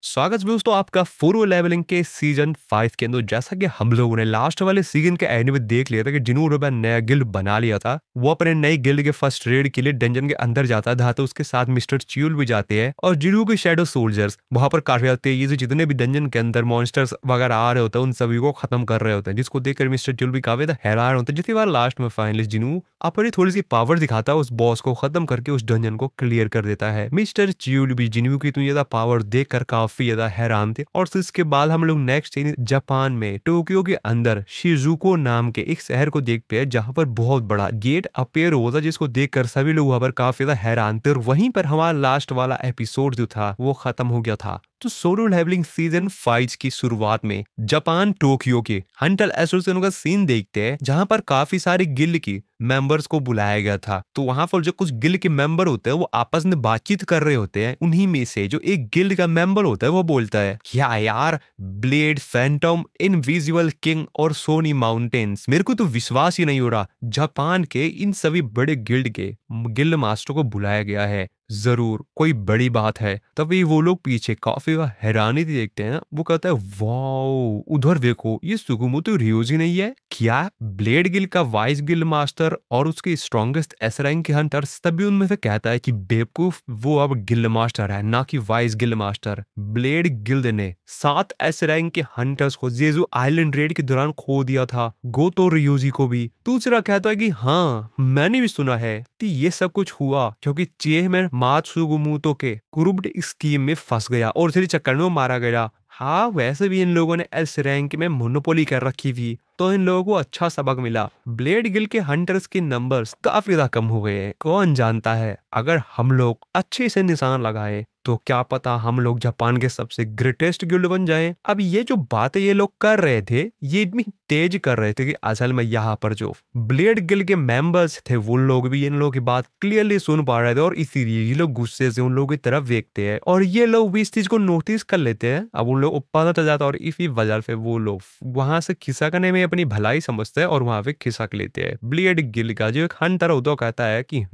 स्वागत है दोस्तों आपका फोरो लेवलिंग के सीजन 5 के अंदर। जैसा कि हम लोगों ने लास्ट वाले सीजन के एंड में देख लिया था कि जिनू रोबा नया गिल्ड बना लिया था। वो अपने नई गिल्ड के फर्स्ट रेड के लिए डंजन के अंदर जाता था, तो उसके साथ मिस्टर च्यूल भी जाते हैं और जिनू के शैडो सोल्जर्स वहां पर काफी तेजी से जितने भी डंजन के अंदर मॉन्स्टर्स वगैरह आ रहे होते हैं उन सभी को खत्म कर रहे होते हैं, जिसको देखकर मिस्टर च्यूल भी काफी हैरान होते हैं। जितनी बार लास्ट में फाइनली जिनू अपनी थोड़ी सी पावर दिखाता है, उस बॉस को खत्म करके उस डंजन को क्लियर कर देता है। मिस्टर च्यूल भी जिनू की इतनी ज्यादा पावर देखकर काफी ज्यादा हैरान थे। और फिर इसके बाद हम लोग नेक्स्ट जापान में टोक्यो के अंदर शिजुको नाम के एक शहर को देखते हैं, जहां पर बहुत बड़ा गेट अपेयर हुआ था, जिसको देखकर सभी लोग वहां पर काफी ज्यादा हैरान थे। और वहीं पर हमारा लास्ट वाला एपिसोड जो था वो खत्म हो गया था। तो सोलो लेवलिंग सीजन 5 की शुरुआत में जापान टोक्यो के हंटर एसोसिएशन का सीन देखते हैं, जहां पर काफी सारे गिल्ड की मेंबर्स को बुलाया गया था। तो वहां पर जो कुछ गिल्ड के मेंबर होते हैं वो आपस में बातचीत कर रहे होते हैं। उन्हीं में से जो एक गिल्ड का मेंबर होता है वो बोलता है, क्या यार, ब्लेड, फैंटम, इनविजिबल किंग और सोनी माउंटेन्स, मेरे को तो विश्वास ही नहीं हो रहा, जापान के इन सभी बड़े गिल्ड के गिल्ड मास्टर को बुलाया गया है, जरूर कोई बड़ी बात है। तभी वो लोग पीछे काफी हैरानी से देखते हैं। वो कहता है, वाओ, उधर देखो, ये सुगुमोतो रियोजी नहीं है क्या? ब्लेड गिल्ड का वाइस गिल्ड मास्टर और उसके स्ट्रॉन्गेस्ट एस रैंक के हंटर्स। तभी उनमें से कहता है कि बेवकूफ, वो अब गिल्ड मास्टर है ना कि vice guild master. Blade guild ने 7 एस रैंक के हंटर्स को जेजू आइलैंड रेड के दौरान खो दिया था, गोतो रियोजी को भी। दूसरा कहता है कि हाँ, मैंने भी सुना है कि ये सब कुछ हुआ क्योंकि चेयरमैन मात्सुगुमोतो के कुरुप्ड स्कीम में फंस गया और इसी चक्कर में वो मारा गया। हाँ, वैसे भी इन लोगों ने एस रैंक में मोनोपोली कर रखी थी, तो इन लोगों को अच्छा सबक मिला। ब्लेड गिल्ड के हंटर्स के नंबर्स काफी ज्यादा कम हो गए हैं। कौन जानता है, अगर हम लोग अच्छे से निशान लगाए तो क्या पता हम लोग जापान के सबसे ग्रेटेस्ट गिल्ड बन जाएं। अब ये जो बातें ये लोग कर रहे थे, ये इतनी तेज कर रहे थे कि असल में यहाँ पर जो ब्लेड गिल्ड के मेंबर्स थे वो लोग भी इन लोगों की बात क्लियरली सुन पा रहे थे, और इसीलिए ये लोग गुस्से से उन लोगों की तरफ देखते हैं और ये लोग भी इस चीज को नोटिस कर लेते हैं। अब उन लोग को पता चल जाता है और इसी वजह से वो लोग वहां से खिसकने में अपनी भलाई समझते हैं और वहां पे खिसक लेते हैं। ब्लेड गिल्ड का जो एक हंटर होता है कहता है कि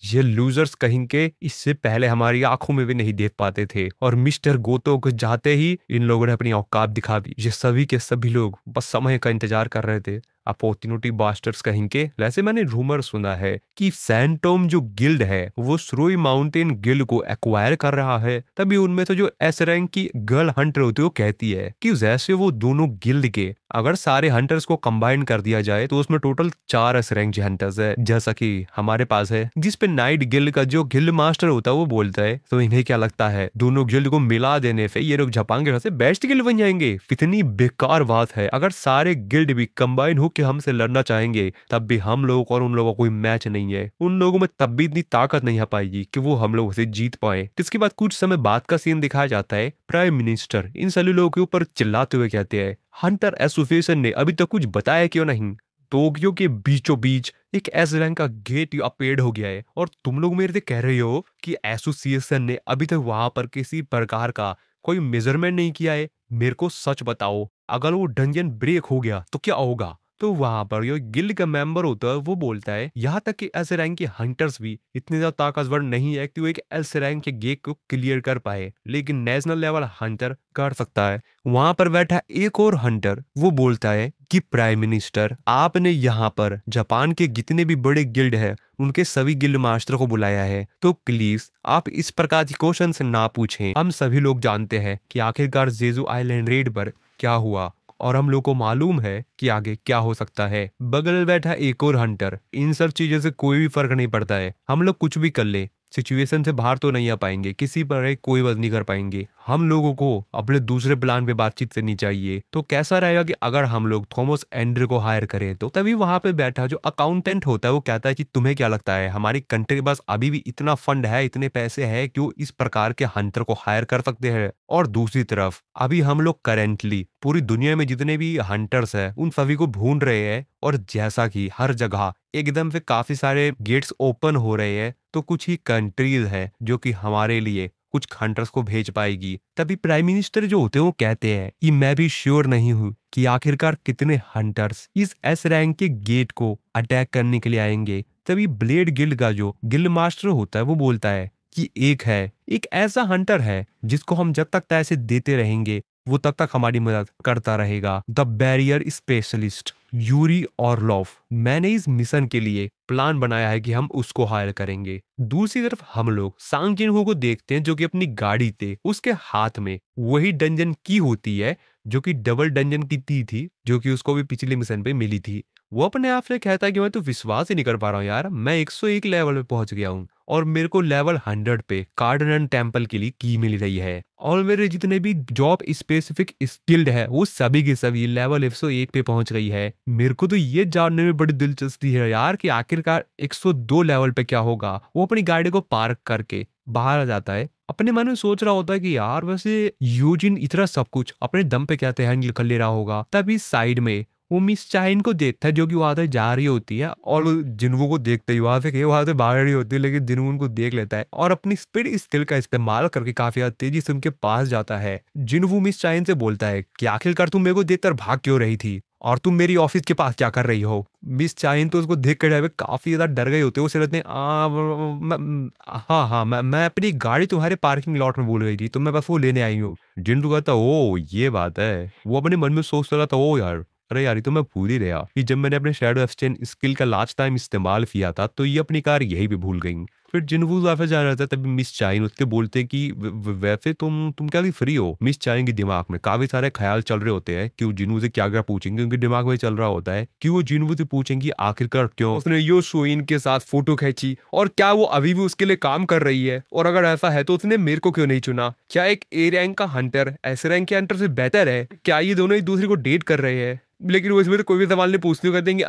ये लूजर्स कहीं के इससे पहले हमारी आंखों में भी नहीं देख पाते थे, और मिस्टर गोतो को जाते ही इन लोगों ने अपनी औकात दिखा दी। ये सभी के सभी लोग बस समय का इंतजार कर रहे थे। अपॉर्चुनिटी बास्टर्स कहीं के। वैसे मैंने रूमर सुना है कि सैंटोम जो गिल्ड है वो सुरोई माउंटेन गिल्ड को एक्वायर कर रहा है। तभी उनमें से जो एस रैंक की गर्ल हंटर होती है वो कहती है कि जैसे वो दोनों गिल्ड के अगर सारे हंटर्स को कंबाइन कर दिया जाए तो उसमें टोटल 4 एस रैंक हंटर्स है, जैसा कि हमारे पास है। जिस पे नाइट गिल्ड का जो गिल्ड मास्टर होता है वो बोलता है, तो इन्हें क्या लगता है दोनों गिल्ड को मिला देने से ये लोग जापान के सबसे बेस्ट गिल्ड बन जाएंगे? कितनी बेकार बात है। अगर सारे गिल्ड भी कंबाइन होकर हमसे लड़ना चाहेंगे तब भी हम लोग और उन लोगों का कोई मैच नहीं है। उन लोगों में तब भी इतनी ताकत नहीं आ पाएगी कि वो हम लोगों से जीत पाए। इसके बाद कुछ समय बाद का सीन दिखाया जाता है। प्राइम मिनिस्टर इन सभी लोगों के ऊपर चिल्लाते हुए कहते हैं, हंटर एसोसिएशन ने अभी तक कुछ बताया क्यों नहीं? टोक्यो के बीचों बीच एक एस रैंक का गेट अपेड हो गया है और तुम लोग मेरे से कह रहे हो कि एसोसिएशन ने अभी तक वहां पर किसी प्रकार का कोई मेजरमेंट नहीं किया है। मेरे को सच बताओ, अगर वो डंजन ब्रेक हो गया तो क्या होगा? तो वहां पर जो गिल्ड का मेंबर होता है वो बोलता है, यहाँ तक कि एस रैंक के हंटर्स भी इतने ज्यादा ताकतवर नहीं है कि वो एक एस रैंक के गेट को क्लियर कर पाए, लेकिन नेशनल लेवल हंटर कर सकता है। वहां पर बैठा एक और हंटर वो बोलता है कि प्राइम मिनिस्टर, आपने यहाँ पर जापान के जितने भी बड़े गिल्ड है उनके सभी गिल्ड मास्टर को बुलाया है, तो प्लीज आप इस प्रकार के क्वेश्चन से ना पूछें। हम सभी लोग जानते हैं कि आखिरकार जेजू आइलैंड रेड पर क्या हुआ और हम लोग को मालूम है कि आगे क्या हो सकता है। बगल में बैठा एक और हंटर, इन सब चीजों से कोई भी फर्क नहीं पड़ता है। हम लोग कुछ भी कर ले, सिचुएशन से बाहर तो नहीं आ पाएंगे, किसी पर कोई बस नहीं कर पाएंगे। हम लोगों को अपने दूसरे प्लान पे बातचीत करनी चाहिए। तो कैसा रहेगा कि अगर हम लोग थॉमस एंड्रे को हायर करें? तो तभी वहां पे बैठा जो अकाउंटेंट होता है वो कहता है कि तुम्हें क्या लगता है हमारी कंट्री के पास अभी भी इतना फंड है, इतने पैसे है कि वो इस प्रकार के हंटर को हायर कर सकते हैं? और दूसरी तरफ अभी हम लोग करेंटली पूरी दुनिया में जितने भी हंटर्स है उन सभी को ढूंढ रहे हैं, और जैसा कि हर जगह एकदम से काफी सारे गेट्स ओपन हो रहे हैं, तो कुछ ही कंट्रीज है जो कि हमारे लिए कुछ हंटर्स को भेज पाएगी। तभी प्राइम मिनिस्टर जो होते हैं वो कहते हैं कि मैं भी श्योर नहीं हूँ कि आखिरकार कितने हंटर्स इस एस रैंक के गेट को अटैक करने के लिए आएंगे। तभी ब्लेड गिल्ड का जो गिल्ड मास्टर होता है वो बोलता है कि एक ऐसा हंटर है जिसको हम जब तक पैसे देते रहेंगे वो तब तक हमारी मदद करता रहेगा। The barrier specialist Yuri Orlov. मैंने इस मिशन के लिए प्लान बनाया है कि हम उसको हायर करेंगे। दूसरी तरफ हम लोग सांग जिनहो को देखते हैं जो कि अपनी गाड़ी थे, उसके हाथ में वही डंजन की होती है जो कि डबल डंजन की थी जो कि उसको भी पिछले मिशन पे मिली थी। वो अपने आप से कहता है कि मैं तो विश्वास ही नहीं कर पा रहा हूँ यार, मैं 101 लेवल पे पहुंच गया हूँ और मेरे को लेवल 100 पे कार्डनन टेम्पल के लिए की मिल रही है और मेरे जितने भी जॉब स्पेसिफिक स्किल्ड है वो सभी की सभी लेवल 101 पे पहुंच गई है। मेरे को तो ये जानने में बड़ी दिलचस्पी है यार कि आखिरकार 102 लेवल पे क्या होगा। वो अपनी गाड़ी को पार्क करके बाहर आ जाता है, अपने मन में सोच रहा होता है कि यार वैसे यूजिन इतना सब कुछ अपने दम पे क्या हैंडल कर ले रहा होगा। तभी साइड में वो मिस चाइन को देखता है जो कि वहां से जा रही होती है और वो जिन्वो को देखते ही वहां से भाग रही होती है, लेकिन जिन्वो उनको देख लेता है और अपनी स्पीड स्किल का इस्तेमाल करके काफी ज्यादा तेजी से उनके पास जाता है। जिन्वो मिस चाइन से बोलता है कि आखिरकार तुम मेरे को देखकर भाग क्यों रही थी और तुम मेरी ऑफिस के पास क्या कर रही हो। मिस चाइन तो उसको देख कर काफी ज्यादा डर गए होते हैं। वो कहते हैं हाँ हाँ मैं अपनी गाड़ी तुम्हारे पार्किंग लॉट में भूल गई थी तो मैं बस वो लेने आई हूँ। जिन्टू कहता ओ ये बात है। वो अपने मन में सोच रहा था ओ यार, अरे यार ये तो मैं भूल ही गया कि जब मैंने अपने शैडो एक्सचेंज स्किल का लास्ट टाइम इस्तेमाल किया था तो ये अपनी कार यही भी भूल गई। फिर जिनवू वापस जा रहा था तभी मिस चाइन उसके बोलते कि वैसे तुम क्या भी फ्री हो। मिस चाइन के दिमाग में काफी सारे ख्याल चल रहे होते हैं कि वो जिनवू से क्या क्या पूछेंगे। उनके दिमाग में चल रहा होता है कि वो जिनवू से पूछेंगी आखिरकार क्यों उसने यो सुइन के साथ फोटो खींची और क्या वो अभी भी उसके लिए काम कर रही है और अगर ऐसा है तो उसने मेरे को क्यों नहीं चुना। क्या एक ए रैंक का हंटर ऐसे रैंक के हंटर से बेहतर है। क्या ये दोनों एक दूसरे को डेट कर रहे हैं। लेकिन वो इसमें तो कोई भी सवाल नहीं पूछते कर देंगे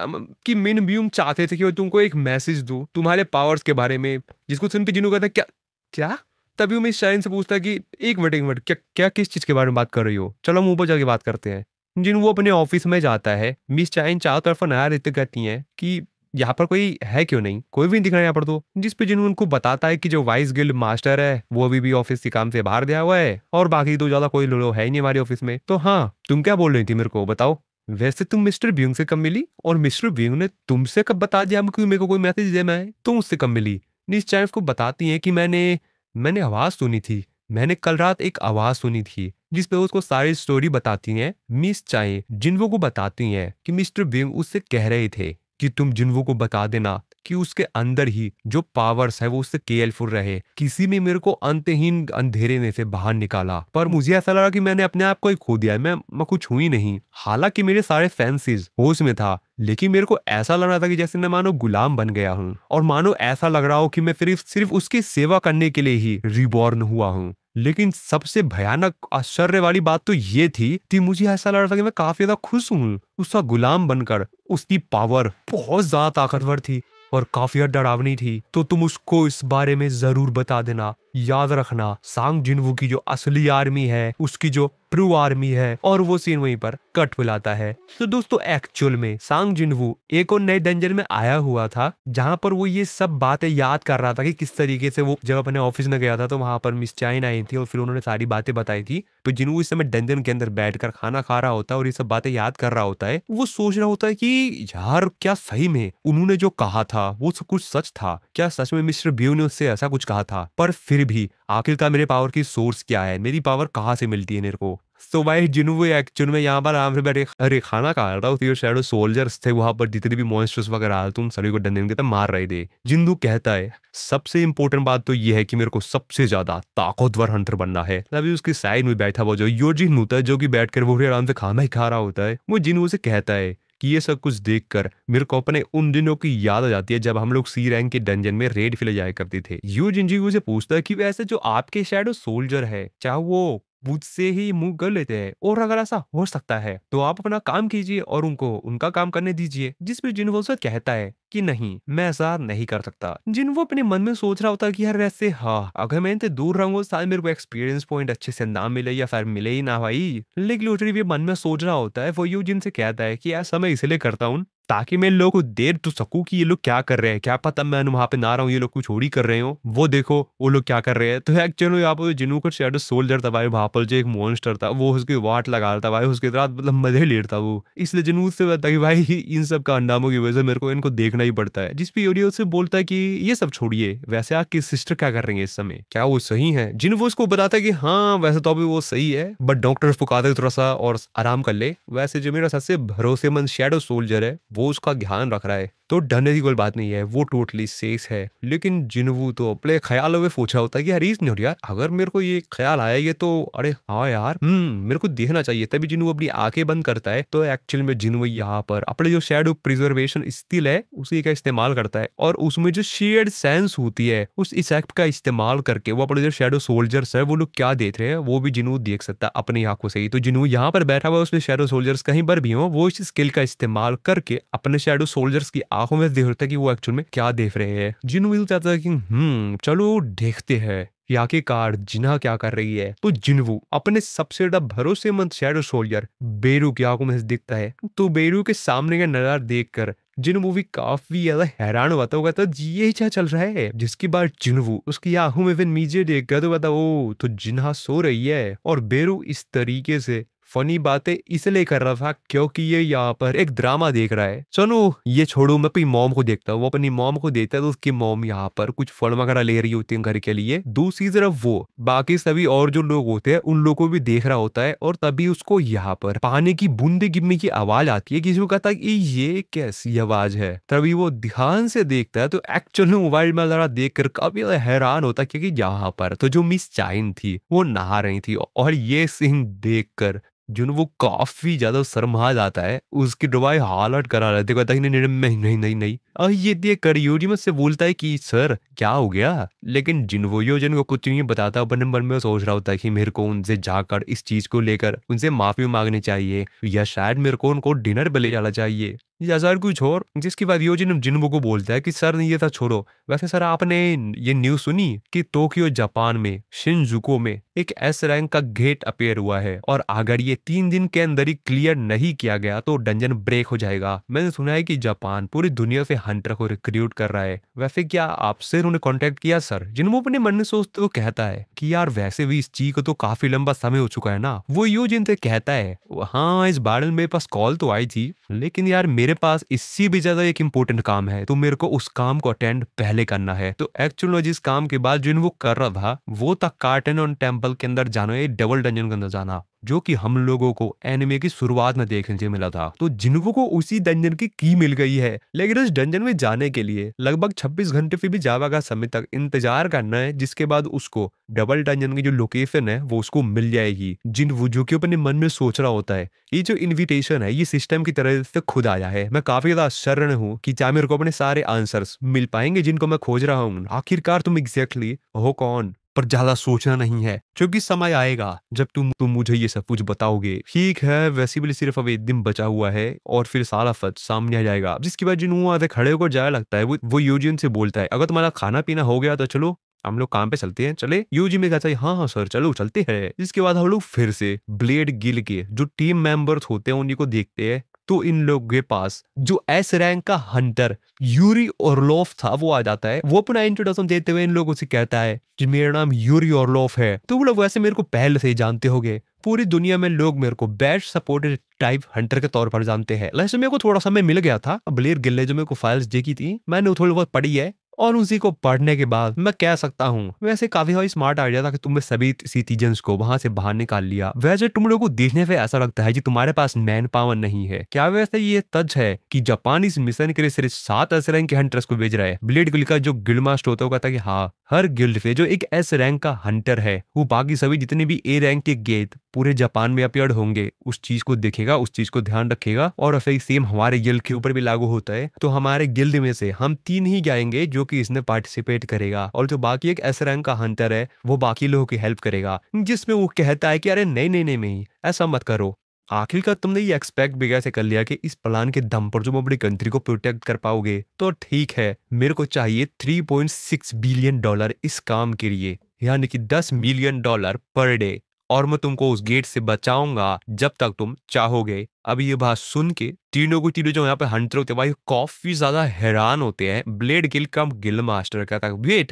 कि मिन ब्यूम चाहते थे कि वो तुमको एक मैसेज दो तुम्हारे पावर्स के बारे में, जिसको सुन के जिन्हों कहता है क्या क्या। तभी वो मिस शाइन से पूछता है कि एक मिनट क्या क्या किस चीज के बारे में बात कर रही हो, चलो हम ऊपर जाके बात करते हैं। जिन वो अपने ऑफिस में जाता है, मिस चाइन चारों तरफ नया रहते कहती हैं कि यहाँ पर कोई है क्यों नहीं, कोई भी नहीं दिख रहा है यहाँ पर तो। जिस पे जिन्होंने उनको बताता है कि जो वाइस गिल्ड मास्टर है वो अभी भी ऑफिस के काम से बाहर गया हुआ है और बाकी तो ज्यादा कोई लोग है ही नहीं हमारे ऑफिस में। तो हाँ तुम क्या बोल रही थी मेरे को बताओ। वैसे तुम मिस्टर ब्यूंग से कब मिली और मिस्टर ब्यूंग ने तुमसे कब बता दिया हमको मेरे को कोई मैसेज देना है, तुम उससे कब मिली। निस चाइल्ड को बताती हैं कि मैंने आवाज सुनी थी, मैंने कल रात एक आवाज सुनी थी जिस पे उसको सारी स्टोरी बताती हैं। मिस चाय जिन्वो को बताती हैं कि मिस्टर ब्यूंग उससे कह रहे थे कि तुम जिन्वो को बता देना कि उसके अंदर ही जो पावर्स है वो उससे केयरफुल रहे। किसी ने मेरे को अंतहीन अंधेरे में से बाहर निकाला पर मुझे ऐसा लगा कि मैंने अपने आप को ही खो दिया है, मैं कुछ हुई नहीं। हालांकि मेरे सारे फैंसीज होश में था लेकिन मेरे को ऐसा लग रहा था कि जैसे मैं मानो गुलाम बन गया हूँ और मानो ऐसा लग रहा हो कि मैं सिर्फ सिर्फ उसकी सेवा करने के लिए ही रिबॉर्न हुआ हूँ। लेकिन सबसे भयानक आश्चर्य वाली बात तो ये थी कि मुझे ऐसा लग रहा था कि मैं काफी ज्यादा खुश हूँ उसका गुलाम बनकर। उसकी पावर बहुत ज्यादा ताकतवर थी और काफी डरावनी थी। तो तुम उसको इस बारे में जरूर बता देना। याद रखना सांग जिनवू की जो असली आर्मी है उसकी जो ट्रू आर्मी है। और वो सीन वहीं पर कट बुलाता है। तो दोस्तों एक्चुअल में सांग जिनवू एक और नए डंजन में आया हुआ था जहां पर वो ये सब बातें याद कर रहा था कि किस तरीके से वो जब अपने ऑफिस में गया था तो वहां पर मिस चाइन आई थी और फिर उन्होंने सारी बातें बताई थी। तो जिनवू इस समय डंजन के अंदर बैठकर खाना खा रहा होता है और ये सब बातें याद कर रहा होता है। वो सोच रहा होता है कि यार क्या सही में उन्होंने जो कहा था वो सब कुछ सच था, क्या सच में मिस्टर ब्यू ने उससे ऐसा कुछ कहा था। पर फिर भी आखिरकार मेरे पावर की सोर्स क्या है, मेरी पावर कहाँ से मिलती है मेरे को। तो भाई जिन्हों एक्चुअल में यहाँ पर आराम से बैठे अरे खाना खा रहा था। शैडो सोल्जर्स थे वहां पर जितने भी मॉन्स्टर्स वगैरह आए तुम सभी को डंडे के मार रहे थे। जिंदू कहता है सबसे इंपॉर्टेंट बात तो ये है कि मेरे को सबसे ज्यादा ताकतवर हंटर बनना है। तभी उसकी साइड में बैठा हुआ जो योजिन होता है जो कि बैठकर वो आराम से खाना ही खा रहा होता है वो जिन्हू से कहता है कि ये सब कुछ देखकर मेरे को अपने उन दिनों की याद आ जाती है जब हम लोग सी रैंक के डंजन में रेड फिले जाया करते थे। यू जिंजीगू से पूछता है कि वैसे जो आपके शैडो सोल्जर है चाहे वो मुझसे ही मुंह कर लेते हैं और अगर ऐसा हो सकता है तो आप अपना काम कीजिए और उनको उनका काम करने दीजिए। जिसपे जिन्वो से कहता है कि नहीं मैं ऐसा नहीं कर सकता। जिन्वो अपने मन में सोच रहा होता है कि यार वैसे हाँ अगर मैं इनसे दूर रहूंगा शायद मेरे को एक्सपीरियंस पॉइंट अच्छे से ना मिले या फिर मिले ही ना भाई। लेकिन लिटरली भी मन में सोच रहा होता है वो यू जिनसे कहता है कि ऐसा मैं इसलिए करता हूँ ताकि मैं इन लोगों को देख तो सकूं कि ये लोग क्या कर रहे हैं। क्या पता मैं वहां पे ना रहा हूँ, ये लोग कुछ और ही कर रहे हो। वो देखो वो लोग क्या कर रहे हैं। तो एक्चुअली यहाँ पर जिन्हों को शैडो सोल्जर था भाई, वहां पर जो एक मॉन्स्टर था वो उसकी वाट लगा रहा था भाई, उसके साथ मतलब मजे ले रहा था वो। इसलिए जनू से बता कि भाई इन सब का अंजामों की वजह से मेरे को इनको देखना ही पड़ता है। जिस पे यूरियो से बोलता है कि ये सब छोड़िए, वैसे आपकी सिस्टर क्या कर रही है इस समय, क्या वो सही है। जिन वो उसको बताता है कि हाँ वैसे तो अभी वो सही है, बट डॉक्टर उसको कहता है थोड़ा सा और आराम कर ले। वैसे जो मेरा सबसे भरोसेमंद शैडो सोल्जर है वो उसका ध्यान रख रहा है, तो डरने की कोई बात नहीं है, वो टोटली सेफ है। लेकिन जिनवू तो अपने ख्यालों में सोचा होता है कि यार नहीं हो यार, अगर मेरे को ये ख्याल आया ये तो अरे हाँ यार मेरे को देखना चाहिए। तभी जिनवू अपनी आंखें बंद करता है, तो एक्चुअल में जिनवू यहाँ पर अपने जो शैडो प्रिजर्वेशन स्किल है उसी का इस्तेमाल करता है, और उसमें जो शेयर्ड सेंस होती है उस इफेक्ट का इस्तेमाल करके वो अपने जो शैडो सोल्जर्स है वो लोग क्या देख रहे हैं वो भी जिनवू देख सकता है अपनी आंखों से ही। तो जिनवू यहाँ पर बैठा हुआ है, उसमें शैडो सोल्जर्स कहीं पर भी हो, वो इस स्किल का इस्तेमाल करके अपने शैडो सोल्जर्स की आंखों में देख होता है कि वो एक्चुअल में क्या देख रहे हैं। जिनवू चाहता है कि चलो देखते हैं कि आखिरकार जिन्हा क्या कर रही है। तो जिनवू अपने सबसे ज्यादा भरोसेमंद शैडो सोल्जर बेरू की आंखों में से दिखता है। तो बेरू के सामने का नजारा देखकर जिनवू भी काफी ज्यादा हैरान हुआ था। वो कहता जी ये क्या चल रहा है, जिसके बाद जिनवू उसकी आंखों में फिर नीचे देख कर तो कहता ओ तो जिन्हा सो रही है। और बेरू इस तरीके से फनी बातें इसलिए कर रहा था क्योंकि ये यहाँ पर एक ड्रामा देख रहा है। चलो ये छोड़ो, मैं अपनी मॉम को देखता हूँ। वो अपनी मॉम को देखता है तो उसकी मॉम यहाँ पर कुछ फल वगैरह ले रही होती है घर के लिए। दूसरी तरफ वो बाकी सभी और जो लोग होते हैं उन लोगों को भी देख रहा होता है, और तभी उसको यहाँ पर पानी की बूंदे गिरने की आवाज आती है। किसी को कहता है कि ये कैसी आवाज है। तभी वो ध्यान से देखता है तो एक्चुअल में मोबाइल में जरा देख कर काफी हैरान होता है, क्योंकि यहाँ पर तो जो मिस चाइन थी वो नहा रही थी, और ये सीन देख कर वो काफी ज्यादा शर्मा जाता है। उसकी दवाई हालत करा रहते, कहता है नहीं नहीं नहीं नहीं नहीं नहीं। और ये देख कर यूजिमस से बोलता है कि सर क्या हो गया। लेकिन जिनवो योजन को कुछ नहीं बताता, अपने मन में सोच रहा होता है कि मेरे को उनसे जाकर इस चीज को लेकर उनसे माफी मांगनी चाहिए, या शायद मेरे को उनको डिनर पे ले जाना चाहिए, या सर कुछ और। जिसके बाद योजिन जिनवो को बोलता है कि सर ये था छोड़ो, वैसे सर आपने ये न्यूज सुनी कि टोक्यो जापान में शिनजुको में एक एस रैंक का गेट अपेयर हुआ है, और अगर ये 3 दिन के अंदर ही क्लियर नहीं किया गया तो डंजन ब्रेक हो जाएगा। मैंने सुना है कि जापान पूरी दुनिया से हंटर को रिक्रूट कर रहा है। वैसे क्या आपसे उन्होंने कांटेक्ट किया सर। जिनवो अपने मन में सोचते वो कहता है कि यार वैसे भी इस चीज को तो काफी लंबा समय हो चुका है ना। वो यूजिन से कहता है हाँ इस बारे में मेरे पास कॉल तो आई थी, लेकिन यार मेरे पास इससे भी ज्यादा एक इम्पोर्टेंट काम है, तो मेरे को उस काम को अटेंड पहले करना है। तो एक्चुअल में जिस काम के बाद जिन वो कर रहा था वो था कार्टन ऑन टेम्पल के अंदर जाना, ये डबल डंजन के अंदर जाना, जो कि हम लोगों को एनिमे की शुरुआत में देखने से मिला था। तो जिनको को उसी डंजन की मिल गई है, लेकिन उस डंजन में जाने के लिए लगभग 26 घंटे फिर भी जावा का समय तक इंतजार करना है, जिसके बाद उसको डबल डंजन की जो लोकेशन है वो उसको मिल जाएगी। जिन वो जो कि अपने मन में सोच रहा होता है ये जो इनविटेशन है ये सिस्टम की तरह से खुद आया है। मैं काफी ज्यादा आश्चर्य हूँ कि क्या मेरे को अपने सारे आंसर्स मिल पाएंगे जिनको मैं खोज रहा हूँ। आखिरकार तुम एग्जैक्टली हो कौन, पर ज्यादा सोचना नहीं है, क्योंकि समय आएगा जब तुम मुझे ये सब कुछ बताओगे। ठीक है वैसे भी सिर्फ अब एक दिन बचा हुआ है और फिर सारा सच सामने आ जाएगा। जिसके बाद जिन आधे खड़े होकर जाया लगता है, वो यूजिन से बोलता है अगर तुम्हारा खाना पीना हो गया तो चलो हम लोग काम पे चलते हैं। चले यूजी में कहता है हाँ हाँ सर चलो चलते हैं। इसके बाद हम लोग फिर से ब्लेड गिल के जो टीम मेंबर्स होते हैं उन्हीं को देखते हैं। तो इन लोग के पास जो एस रैंक का हंटर यूरी ओरलोफ था वो आ जाता है। वो अपना इंट्रोडक्शन देते हुए इन लोगों से कहता है कि मेरा नाम यूरी ओरलोफ है। तो वो लोग वैसे मेरे को पहले से ही जानते होंगे, पूरी दुनिया में लोग मेरे को बेस्ट सपोर्टेड टाइप हंटर के तौर पर जानते हैं। वैसे मेरे को थोड़ा समय मिल गया था, ब्लेड गिल ने जो मेरे को फाइल्स देखी थी मैंने थोड़ी बहुत पढ़ी है, और उसी को पढ़ने के बाद मैं कह सकता हूँ वैसे काफी भाई स्मार्ट आइडिया था कि तुमने सभी सिटीजन्स को वहां से बाहर निकाल लिया। वैसे तुम लोगों को देखने से ऐसा लगता है कि तुम्हारे पास मैन पावर नहीं है। क्या वैसे ये तथ्य है कि जापान इस मिशन के लिए सिर्फ 7 एस रैंक के हंटर्स को भेज रहा है। ब्लेड गिल्ड का जो गिल्ड मास्टर होता है वो कहता है कि हाँ हर गिल्ड से जो एक एस रैंक का हंटर है वो बाकी सभी जितने भी ए रैंक के गेट पूरे जापान में अपीयर होंगे उस चीज को देखेगा, उस चीज को ध्यान रखेगा। और फिर सेम हमारे गिल्ड के ऊपर भी लागू होता है। तो हमारे गिल्ड में से हम 3 ही जाएंगे जो कि इसमें पार्टिसिपेट करेगा, और जो बाकी एक एस रैंक का हंटर है वो बाकी लोगों की हेल्प करेगा। जिसमें वो कहता है कि अरे नहीं नहीं नहीं नहीं ऐसा मत करो। आखिरकार तुमने ये एक्सपेक्ट भी कैसे कर लिया कि इस प्लान के दम पर तुम अपनी कंट्री को प्रोटेक्ट कर पाओगे। तो ठीक है मेरे को चाहिए $3.6 बिलियन इस काम के लिए, यानी कि $10 मिलियन पर डे। और मैं तुमको उस गेट से बचाऊंगा जब तक तुम चाहोगे। अब ये बात सुन के तीनों को तीनों जो यहाँ पे हंटर होते हैं भाई काफी ज्यादा हैरान होते हैं। ब्लेड गिल कम गिल मास्टर कहता है वेट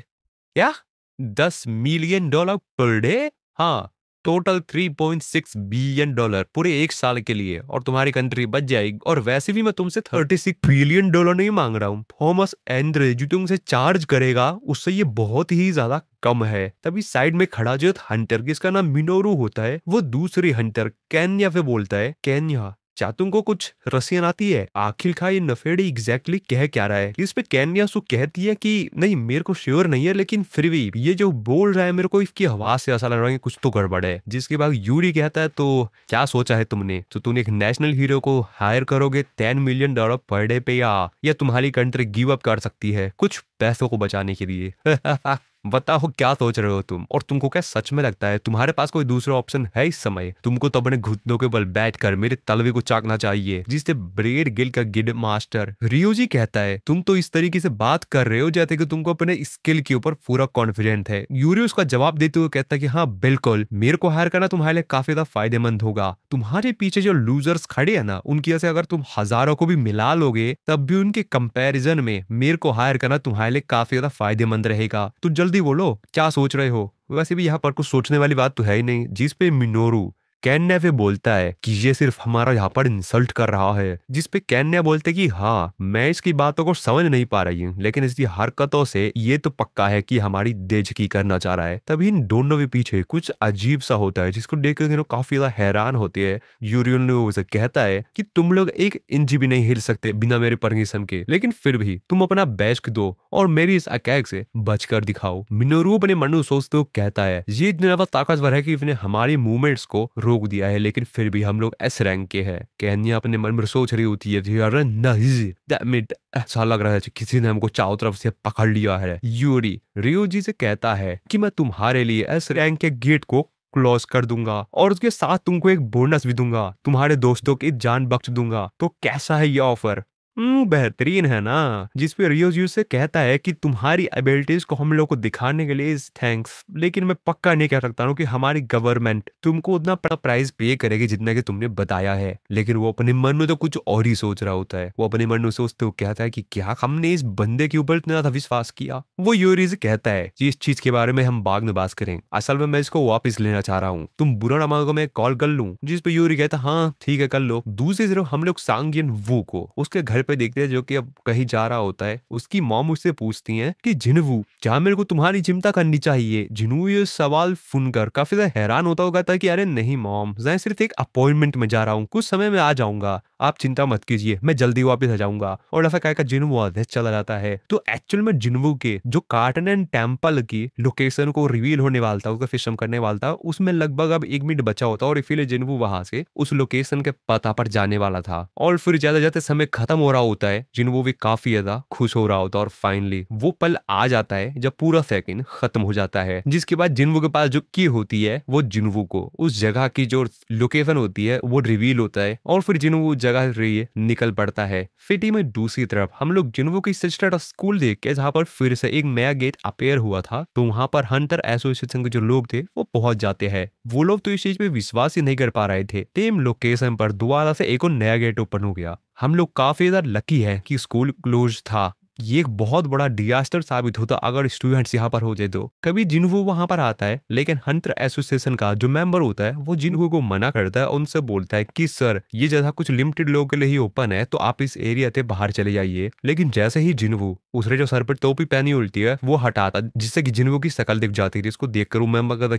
क्या, $10 मिलियन पर डे? हाँ, टोटल $3.6 बिलियन पूरे 1 साल के लिए, और तुम्हारी कंट्री बच जाएगी। और वैसे भी मैं तुमसे $36 बिलियन नहीं मांग रहा हूँ। थॉमस एंड्रे जो तुमसे चार्ज करेगा उससे ये बहुत ही ज्यादा कम है। तभी साइड में खड़ा जो हंटर जिसका नाम मिनोरू होता है वो दूसरी हंटर केन्या पे बोलता है, केन्या क्या तुमको कुछ रसियन आती है? आखिरकार ये नफेड़ी एग्जैक्टली कह क्या रहा है? इस पे केन्या सु कहती है कि नहीं मेरे को श्योर नहीं है, लेकिन फिर भी ये जो बोल रहा है मेरे को इसकी आवाज से ऐसा लग रहा है कि कुछ तो गड़बड़ है। जिसके बाद यूरी कहता है तो क्या सोचा है तुमने? तो तुम एक नेशनल हीरो को हायर करोगे $10 मिलियन पर डे पे, या तुम्हारी कंट्री गिव अप कर सकती है कुछ पैसों को बचाने के लिए? बताओ क्या सोच रहे हो तुम? और तुमको क्या सच में लगता है तुम्हारे पास कोई दूसरा ऑप्शन है इस समय? तुमको तो अपने घुटनों के बल बैठकर मेरे तलवे को चाकना चाहिए जिससे ब्रेड गिल का गिड मास्टर रियोजी कहता है तुम तो इस तरीके से बात कर रहे हो जैसे कि तुमको अपने स्किल के ऊपर पूरा कॉन्फिडेंट है। यूरी उसका जवाब देते हुए कहता है कि हाँ बिल्कुल, मेरे को हायर करना तुम्हारे लिए काफी ज्यादा फायदेमंद होगा। तुम्हारे पीछे जो लूजर्स खड़े हैं ना उनकी वजह से अगर तुम हजारों को भी मिला लोगे तब भी उनके कंपैरिजन में मेरे को हायर करना तुम्हारे लिए काफी ज्यादा फायदेमंद रहेगा। तो जल्दी बोलो क्या सोच रहे हो? वैसे भी यहाँ पर कुछ सोचने वाली बात तो है ही नहीं। जिस पे मिनोरू कैन्या पे बोलता है कि ये सिर्फ हमारा यहाँ पर इंसल्ट कर रहा है, जिस पे कैन्या बोलते कि हाँ मैं इसकी बातों को समझ नहीं पा रही हूँ लेकिन इसकी हरकतों से ये तो पक्का है कि हमारी बेइज्जती करना चाह रहा है। तभी इन दोनों के पीछे कुछ अजीब सा होता है जिसको देख कर काफी ज्यादा हैरान होते हैं। यूरियन उसे कहता है कि तुम लोग 1 इंच भी नहीं हिल सकते बिना मेरे परमिशन के, लेकिन फिर भी तुम अपना बेस्ट दो और मेरी इस अटैक से बचकर दिखाओ। मिनोरू अपने मन में सोचते हुए कहता है ये इतना ज्यादा ताकतवर है कि इसने हमारी मूवमेंट्स को रोक दिया है, लेकिन फिर भी हम लोग एस रैंक के हैं। केन्या अपने मन में सोच रही होती है अरे नहीं डैम इट, ऐसा लग रहा है कि किसी ने हमको चारों तरफ से पकड़ लिया है। यूरी रियोजी से कहता है कि मैं तुम्हारे लिए एस रैंक के गेट को क्लोज कर दूंगा और उसके साथ तुमको एक बोनस भी दूंगा, तुम्हारे दोस्तों की जान बख्श दूंगा। तो कैसा है ये ऑफर? बेहतरीन है ना? जिस पे रियोजी से कहता है कि तुम्हारी एबिलिटीज को हम लोग को दिखाने के लिए थैंक्स, लेकिन मैं पक्का नहीं कह सकता हूँ कि हमारी गवर्नमेंट तुमको उतना प्राइस पे करेगी जितना कि तुमने बताया है। लेकिन वो अपने मन में तो कुछ और ही सोच रहा होता है। वो अपने मन में सोचते हुए कहता है कि क्या हमने इस बंदे के ऊपर इतना ज्यादा विश्वास किया? वो यूरी से कहता है कि इस चीज के बारे में हम बाद में बात करें, असल में मैं इसको वापस लेना चाह रहा हूँ, तुम बुरा ना मानो मैं कॉल कर लूँ? जिस पे यूरी कहता हाँ ठीक है कर लो। दूसरी तरफ हम लोग सांगियन वू को उसके घर पे देखते हैं जो कि अब कहीं जा रहा होता है। उसकी मॉम उससे पूछती है कि जिनवू क्या मेरे को तुम्हारी चिंता करनी चाहिए? जिनवू ये सवाल सुनकर काफी ज्यादा हैरान होता होगा था कि अरे नहीं मॉम, मैं सिर्फ एक अपॉइंटमेंट में जा रहा हूँ, कुछ समय में आ जाऊंगा, आप चिंता मत कीजिए, मैं जल्दी वापस आ जाऊंगा। और ऐसा कहकर जिनवू आदेश चला जाता है। तो एक्चुअल में जिनवू के जो कार्टन एंड टेम्पल की लोकेशन को रिवील होने वाला था, उसका फिशम करने वाला था, उसमें लगभग अब 1 मिनट बचा होता और इसीलिए जिनवू वहां से उस लोकेशन के पता पर जाने वाला था। और फिर ज्यादा जाते समय खत्म हो रहा होता है, जिनवू भी काफी ज्यादा खुश हो रहा होता है। और फाइनली वो पल आ जाता है जब पूरा सेकंड खत्म हो जाता है, जिसके बाद जिनवू के पास जो की होती है वो जिनवू को उस जगह की जो लोकेशन होती है वो रिवील होता है और फिर जिनवू जगह रही निकल पड़ता है। सिटी में दूसरी तरफ हम लोग जिनवू की सिस्टर स्कूल देख के जहाँ पर फिर से एक नया गेट अपेयर हुआ था, तो वहां पर हंटर एसोसिएशन के जो लोग थे वो पहुंच जाते हैं। वो लोग तो इस चीज पे विश्वास ही नहीं कर पा रहे थे। सेम लोकेशन पर दोबारा से एक और नया गेट ओपन हो गया। हम लोग काफी ज्यादा लकी है कि स्कूल क्लोज था। ये एक बहुत बड़ा डिजास्टर साबित होता अगर स्टूडेंट्स यहाँ पर हो जाए तो। कभी जिनवू वहां पर आता है लेकिन हंटर एसोसिएशन का जो मेंबर होता है वो जिनवू को मना करता है, उनसे बोलता है कि सर ये जगह कुछ लिमिटेड लोगों के लिए ही ओपन है, तो आप इस एरिया से बाहर चले जाइए। लेकिन जैसे ही जिनवू उसने जो सर पर टोपी पहनी उल्टी है वो हटाता, जिससे कि जिनवू की शकल दिख जाती थी। इसको देखकर वो मेंबर कहता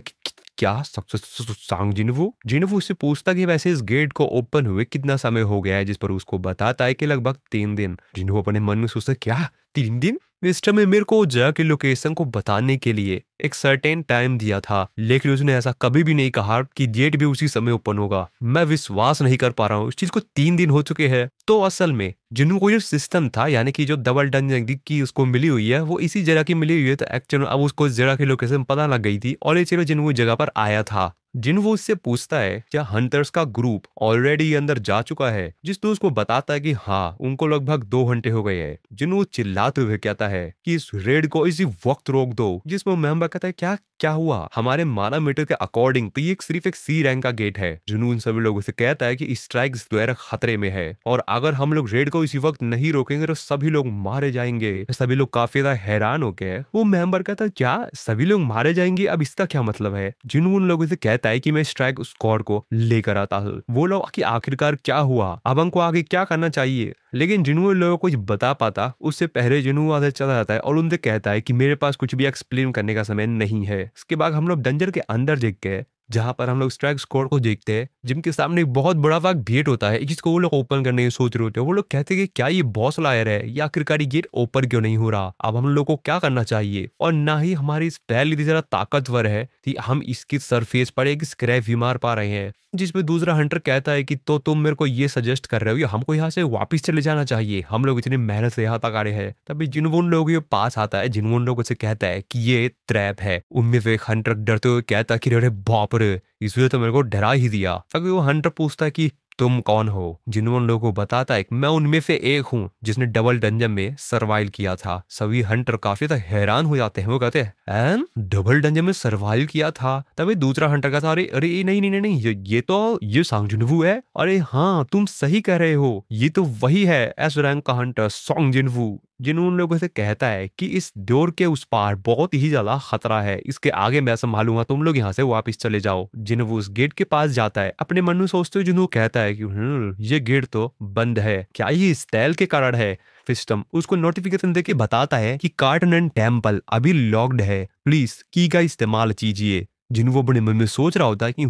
क्या सांग जिनवू उससे पूछता कि वैसे इस गेट को ओपन हुए कितना समय हो गया है, जिस पर उसको बताता है कि लगभग 3 दिन। जिनवू अपने मन में सोचता क्या 3 दिन? इस समय मेरे को जगह की लोकेशन को बताने के लिए एक सर्टेन टाइम दिया था, लेकिन उसने ऐसा कभी भी नहीं कहा कि गेट भी उसी समय ओपन होगा। मैं विश्वास नहीं कर पा रहा हूँ इस चीज को, 3 दिन हो चुके हैं। तो असल में जिन्हों को ये सिस्टम था यानी कि जो डबल डंजन की उसको मिली हुई है वो इसी जगह की मिली हुई है, तो एक्चुअली अब उसको इस जगह की लोकेशन पता लग गई थी और ये चलो जिन वो जगह पर आया था। जिन्वो उससे पूछता है क्या हंटर्स का ग्रुप ऑलरेडी अंदर जा चुका है, जिस दोस्त को बताता है कि हाँ उनको लगभग 2 घंटे हो गए हैं। जिन्वो चिल्लाते हुए कहता है कि इस रेड को इसी वक्त रोक दो, जिसमें मेंबर कहता है क्या क्या हुआ, हमारे मानामीटर के अकॉर्डिंग तो ये सिर्फ एक सी रैंक का गेट है। जुनून सभी लोगों से कहता है कि स्ट्राइक द्वारा खतरे में है और अगर हम लोग रेड को इसी वक्त नहीं रोकेंगे तो सभी लोग मारे जाएंगे। सभी लोग काफी ज्यादा हैरान हो गए। वो मेंबर कहता है क्या सभी लोग मारे जाएंगे, अब इसका क्या मतलब है। जुनून लोगों से कहता है कि मैं स्ट्राइक स्क्वाड को लेकर आता हूँ। वो लोग कि आखिरकार क्या हुआ, अब हमको आगे क्या करना चाहिए। लेकिन जिन्होंने लोगों को कुछ बता पाता उससे पहले जिन्होंने आगे चला जाता है और उनसे कहता है कि मेरे पास कुछ भी एक्सप्लेन करने का समय नहीं है। इसके बाद हम लोग डंजर के अंदर देख के जहां पर हम लोग स्ट्राइक स्क्वाड को देखते हैं, जिनके सामने एक बहुत बड़ा वाक गेट होता है जिसको वो लोग ओपन करने की सोच रहे होते हैं। वो लोग कहते हैं कि क्या ये बॉस लायर है या आखिरकार ये गेट ओपन क्यों नहीं हो रहा, अब हम लोग को क्या करना चाहिए। और ना ही हमारी स्पेल इतनी ज्यादा ताकतवर है कि हम इसकी सरफेस पर एक स्क्रैच भी मार पा रहे हैं। जिसमें दूसरा हंटर कहता है कि तो तुम मेरे को ये सजेस्ट कर रहे हो या हमको यहाँ से वापस चले जाना चाहिए, हम लोग इतनी मेहनत से यहाँ तक आ रहे हैं। तभी जिनवुन लोगों के पास आता है, जिनवुन लोगों से कहता है कि ये ट्रैप है। उनमें से एक हंटर डरते हुए कहता है कि अरे बाप रे, इसलिए तो मेरे को डरा ही दिया। तभी वो हंटर पूछता है कि तुम कौन हो। जिनवुन लोगों को बताता है कि मैं उनमें से एक हूँ जिसने डबल डंजन में सर्वाइव किया था। सभी हंटर काफी तक हैरान हो जाते हैं। वो कहते हैं डबल डंजन में सर्वाइव किया था। तभी दूसरा हंटर कहता अरे अरे नहीं नहीं नहीं नहीं, ये सांग जिनवू है। अरे हाँ तुम सही कह रहे हो, ये तो वही है एस रैंक का हंटर सॉन्ग जिनवू। जिन लोगों से कहता है कि इस डोर के उस पार बहुत ही ज्यादा खतरा है, इसके आगे मैं संभालूंगा, तुम लोग यहाँ से वापस चले जाओ। जिनवू उस गेट के पास जाता है। अपने मन में सोचते हुए जिनवू कहता है कि ये गेट तो बंद है, क्या ये स्टाइल के कारण है। सिस्टम उसको नोटिफिकेशन देके बताता है कि कार्टन एंड टेम्पल अभी लॉक्ड है, प्लीज की का इस्तेमाल कीजिए। जिन्हों अपने मन में सोच रहा होता है कि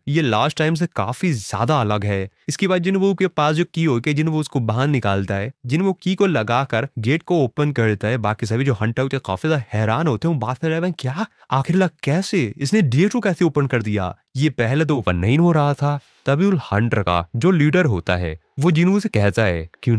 ये लास्ट टाइम से काफी ज्यादा अलग है। इसके बाद जिन्हों के पास जो की होती है, जिन्हों उसको बाहर निकालता है, जिन्हों की को लगाकर गेट को ओपन कर देता है। बाकी सभी जो हंटर होते हैं काफी ज्यादा हैरान होते हैं, बात कर रहे हैं क्या आखिर कैसे इसने गेट को कैसे ओपन कर दिया, ये पहले तो ओपन नहीं हो रहा था। तभी उन हंटर का जो लीडर होता है वो जिन्वू से कहता है कि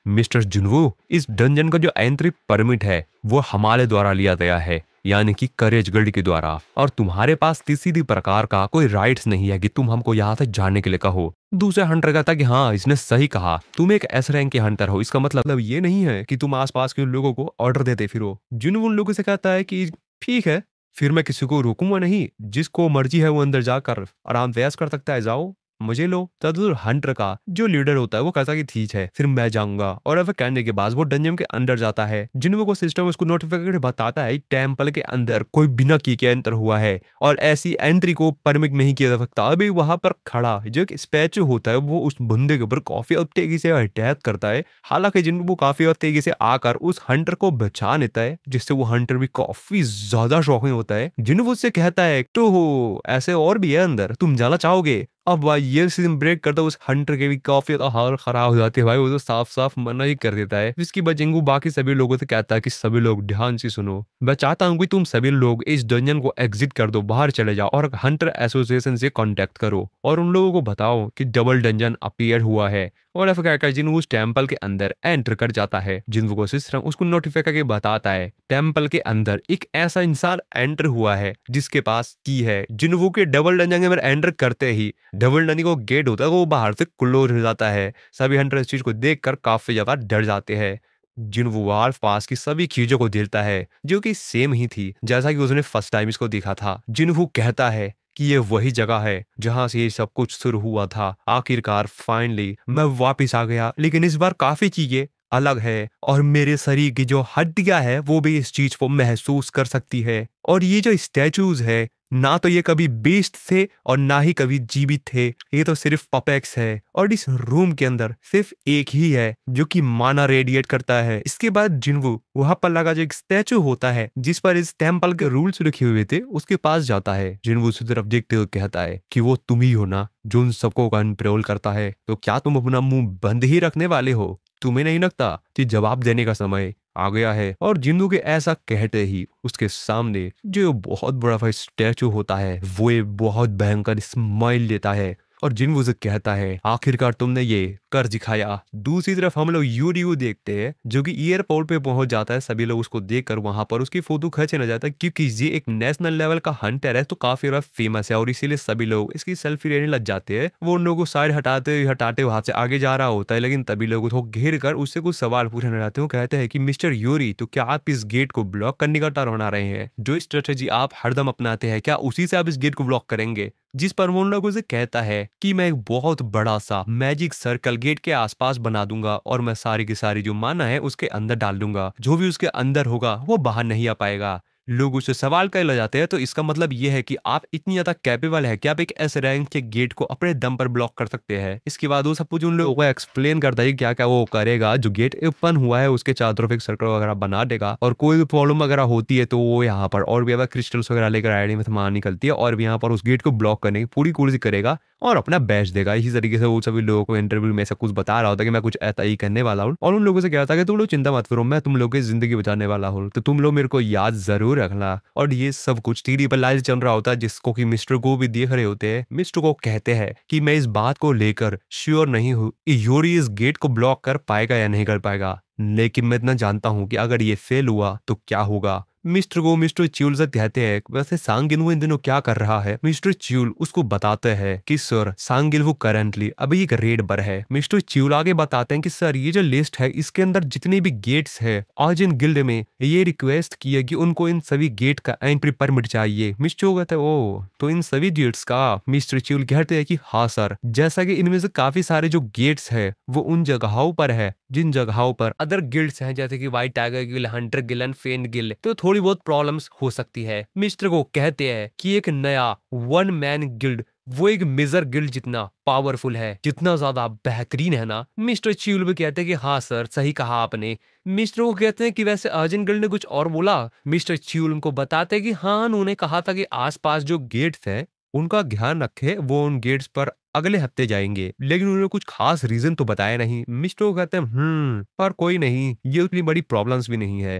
मिस्टर जिन्वू, इस डंजन का जो एंट्री परमिट है वो हमारे द्वारा लिया गया है, यानी कि करेज गिल्ड के द्वारा, और तुम्हारे पास किसी भी प्रकार का कोई राइट्स नहीं है कि तुम हमको यहाँ से जाने के लिए कहो। दूसरा हंटर कहता कि हाँ इसने सही कहा, तुम एक एस रैंक के हंटर हो, इसका मतलब ये नहीं है कि तुम आसपास के लोगों को ऑर्डर देते फिरो। जिन्वू उन लोगों से कहता है कि ठीक है, फिर मैं किसी को रोकूंगा नहीं, जिसको मर्जी है वो अंदर जाकर आराम से ऐश कर सकता है, जाओ मुझे लो। तदुर हंटर का जो लीडर होता है वो कहता कि ठीक है फिर मैं जाऊंगा। और अब कहने के बाद वो डंजन के अंदर जाता है। जिन्हों को सिस्टम उसको नोटिफिकेशन बताता है टेम्पल के अंदर कोई बिना की के एंटर हुआ है और ऐसी एंट्री को परमिट नहीं किया जा सकता। अभी वहां पर खड़ा जो एक स्पैचू होता है वो उस बंदे के ऊपर काफी तेजी से अटैक करता है। हालांकि जिनको वो काफी तेजी से आकर उस हंटर को बचा लेता है, जिससे वो हंटर भी काफी ज्यादा शॉकिंग होता है। जिन्हों उससे कहता है तो हो ऐसे और भी है अंदर, तुम जाना चाहोगे। अब भाई ये सीजन ब्रेक करता उस हंटर के भी काफी हाल खराब हो जाती है भाई, वो तो साफ साफ मना ही कर देता है। जिसकी बजेंगू बाकी सभी लोगों से कहता है कि सभी लोग ध्यान से सुनो, मैं चाहता हूँ कि तुम सभी लोग इस डंजन को एग्जिट कर दो, बाहर चले जाओ और हंटर एसोसिएशन से कांटेक्ट करो और उन लोगों को बताओ कि डबल डंजन अपीयर हुआ है। और फिर जिन उस टेम्पल के अंदर एंटर कर जाता है। जिनको सिस्टम उसको नोटिफाई करके बताता है टेम्पल के अंदर एक ऐसा इंसान एंटर हुआ है जिसके पास की है। जिनको के डबल डंजन के अंदर एंटर करते ही डबल डंजन को गेट होता है वो बाहर से क्लोज हो जाता है। सभी हंटर इस चीज को देखकर काफी ज्यादा डर जाते हैं। जिन्वू आस पास की सभी चीजों को देखता है जो कि सेम ही थी जैसा कि उसने फर्स्ट टाइम इसको देखा था। जिन्वू कहता है कि ये वही जगह है जहां से ये सब कुछ शुरू हुआ था। आखिरकार फाइनली मैं वापस आ गया, लेकिन इस बार काफी चीजें अलग है और मेरे शरीर की जो हड्डियां है वो भी इस चीज को महसूस कर सकती है। और ये जो स्टैचूज है ना तो ये कभी बेस्ड थे और ना ही कभी जीवित थे, ये तो सिर्फ पपेक्स है। और इस रूम के अंदर सिर्फ एक ही है जो कि माना रेडिएट करता है। इसके बाद जिन्वू वहां पर लगा जो एक स्टैचू होता है जिस पर इस टेम्पल के रूल्स लिखे हुए थे उसके पास जाता है। जिन्वू उसी तरफ देखते हुए कहता है कि वो तुम ही हो ना जो उन सबको कंट्रोल करता है, तो क्या तुम अपना मुंह बंद ही रखने वाले हो? तुम्हें नहीं लगता कि जवाब देने का समय आ गया है? और जिन्नू के ऐसा कहते ही उसके सामने जो बहुत बड़ा स्टैचू होता है वो एक बहुत भयंकर स्माइल देता है और जिनवू से कहता है आखिरकार तुमने ये कर दिखाया। दूसरी तरफ हम लोग यूरी को देखते हैं जो कि एयरपोर्ट पे पहुंच जाता है। सभी लोग उसको देखकर वहां पर उसकी फोटो खींचे न जाता है क्योंकि ये एक नेशनल लेवल का हंटर है, तो काफी ज्यादा फेमस है और इसीलिए सभी लोग इसकी सेल्फी लेने लग जाते हैं। वो उन लोगों को साइड हटाते हटाते वहां से आगे जा रहा होता है, लेकिन तभी लोग उसको घेर कर उससे कुछ सवाल पूछने लगते हैं। वो कहते हैं कि मिस्टर यूरी, तो क्या आप इस गेट को ब्लॉक करने का टर्न बना रहे हैं? जो स्ट्रेटेजी आप हरदम अपनाते हैं, क्या उसी से आप इस गेट को ब्लॉक करेंगे? जिस पर वो उन लोगों से कहता है कि मैं एक बहुत बड़ा सा मैजिक सर्कल गेट के आसपास बना दूंगा और मैं सारी की सारी जो माना है उसके अंदर डाल दूंगा। जो भी उसके अंदर होगा वो बाहर नहीं आ पाएगा। लोग उससे सवाल कर ले जाते हैं, तो इसका मतलब ये है कि आप इतनी ज्यादा कैपेबल है कि आप एक ऐसे रैंक के गेट को अपने दम पर ब्लॉक कर सकते हैं। इसके बाद वो सब कुछ उन लोगों को एक्सप्लेन करता है क्या क्या वो करेगा। जो गेट ओपन हुआ है उसके चारों तरफ एक सर्कल वगैरह बना देगा और कोई भी प्रॉब्लम वगैरह होती है तो वो यहाँ पर और भी अगर क्रिस्टल्स वगैरह लेकर आईडी में सामान निकलती है और भी यहाँ पर उस गेट को ब्लॉक करने की पूरी कोशिश करेगा और अपना बेस्ट देगा। इसी तरीके से वो सभी लोगों को इंटरव्यू में ऐसा कुछ बता रहा होता है कि मैं कुछ ऐसा ही करने वाला हूँ और उन लोगों से कहता है कि तुम लोग चिंता मत करो, मैं तुम लोगों की जिंदगी बचाने वाला हूँ, तो तुम लोग मेरे को याद जरूर रखना। और ये सब कुछ टीवी पर लाइव चल रहा होता है जिसको कि मिस्टर को भी देख रहे होते हैं। मिस्टर को कहते हैं कि मैं इस बात को लेकर श्योर नहीं हूँ कि यूरी इस गेट को ब्लॉक कर पाएगा या नहीं कर पाएगा, लेकिन मैं इतना जानता हूँ कि अगर ये फेल हुआ तो क्या होगा। मिस्टर च्यूल से कहते हैं वैसे सांगिनवू इन दिनों क्या कर रहा है। मिस्टर च्यूल उसको बताते हैं कि सर सांगिनवू करंटली अभी एक रेड पर है। मिस्टर च्यूल आगे बताते हैं कि सर ये जो लिस्ट है इसके अंदर जितने भी गेट्स है आज इन गिल्ड में ये रिक्वेस्ट की है कि उनको इन सभी गेट का एंट्री परमिट चाहिए। मिस्टर कहते हैं ओ तो इन सभी गेट्स का। मिस्टर च्यूल कहते हैं कि हाँ सर, जैसा कि इनमें से काफी सारे जो गेट्स है वो उन जगहों पर है जिन जगहों पर अदर गिल्ड्स हैं जैसे कि white tiger guild, Hunter guild and fan guild, तो थोड़ी बहुत प्रॉब्लम्स हो सकती है। मिस्टर को कहते हैं कि एक नया वन मैन गिल्ड वो एक मेजर गिल्ड जितना पावरफुल है, जितना ज्यादा बेहतरीन है ना। मिस्टर च्यूल भी कहते हैं कि हाँ सर सही कहा आपने। मिस्टर को कहते हैं कि वैसे अर्जुन गिल्ड ने कुछ और बोला। मिस्टर च्यूल उनको बताते हैं कि हाँ उन्होंने कहा था कि आसपास जो गेट्स है उनका ध्यान रखे, वो उन गेट्स पर अगले हफ्ते जाएंगे, लेकिन उन्होंने कुछ खास रीजन तो बताया नहीं। मिस्टर को कहते हैं पर कोई नहीं, ये उतनी बड़ी प्रॉब्लम्स भी नहीं है।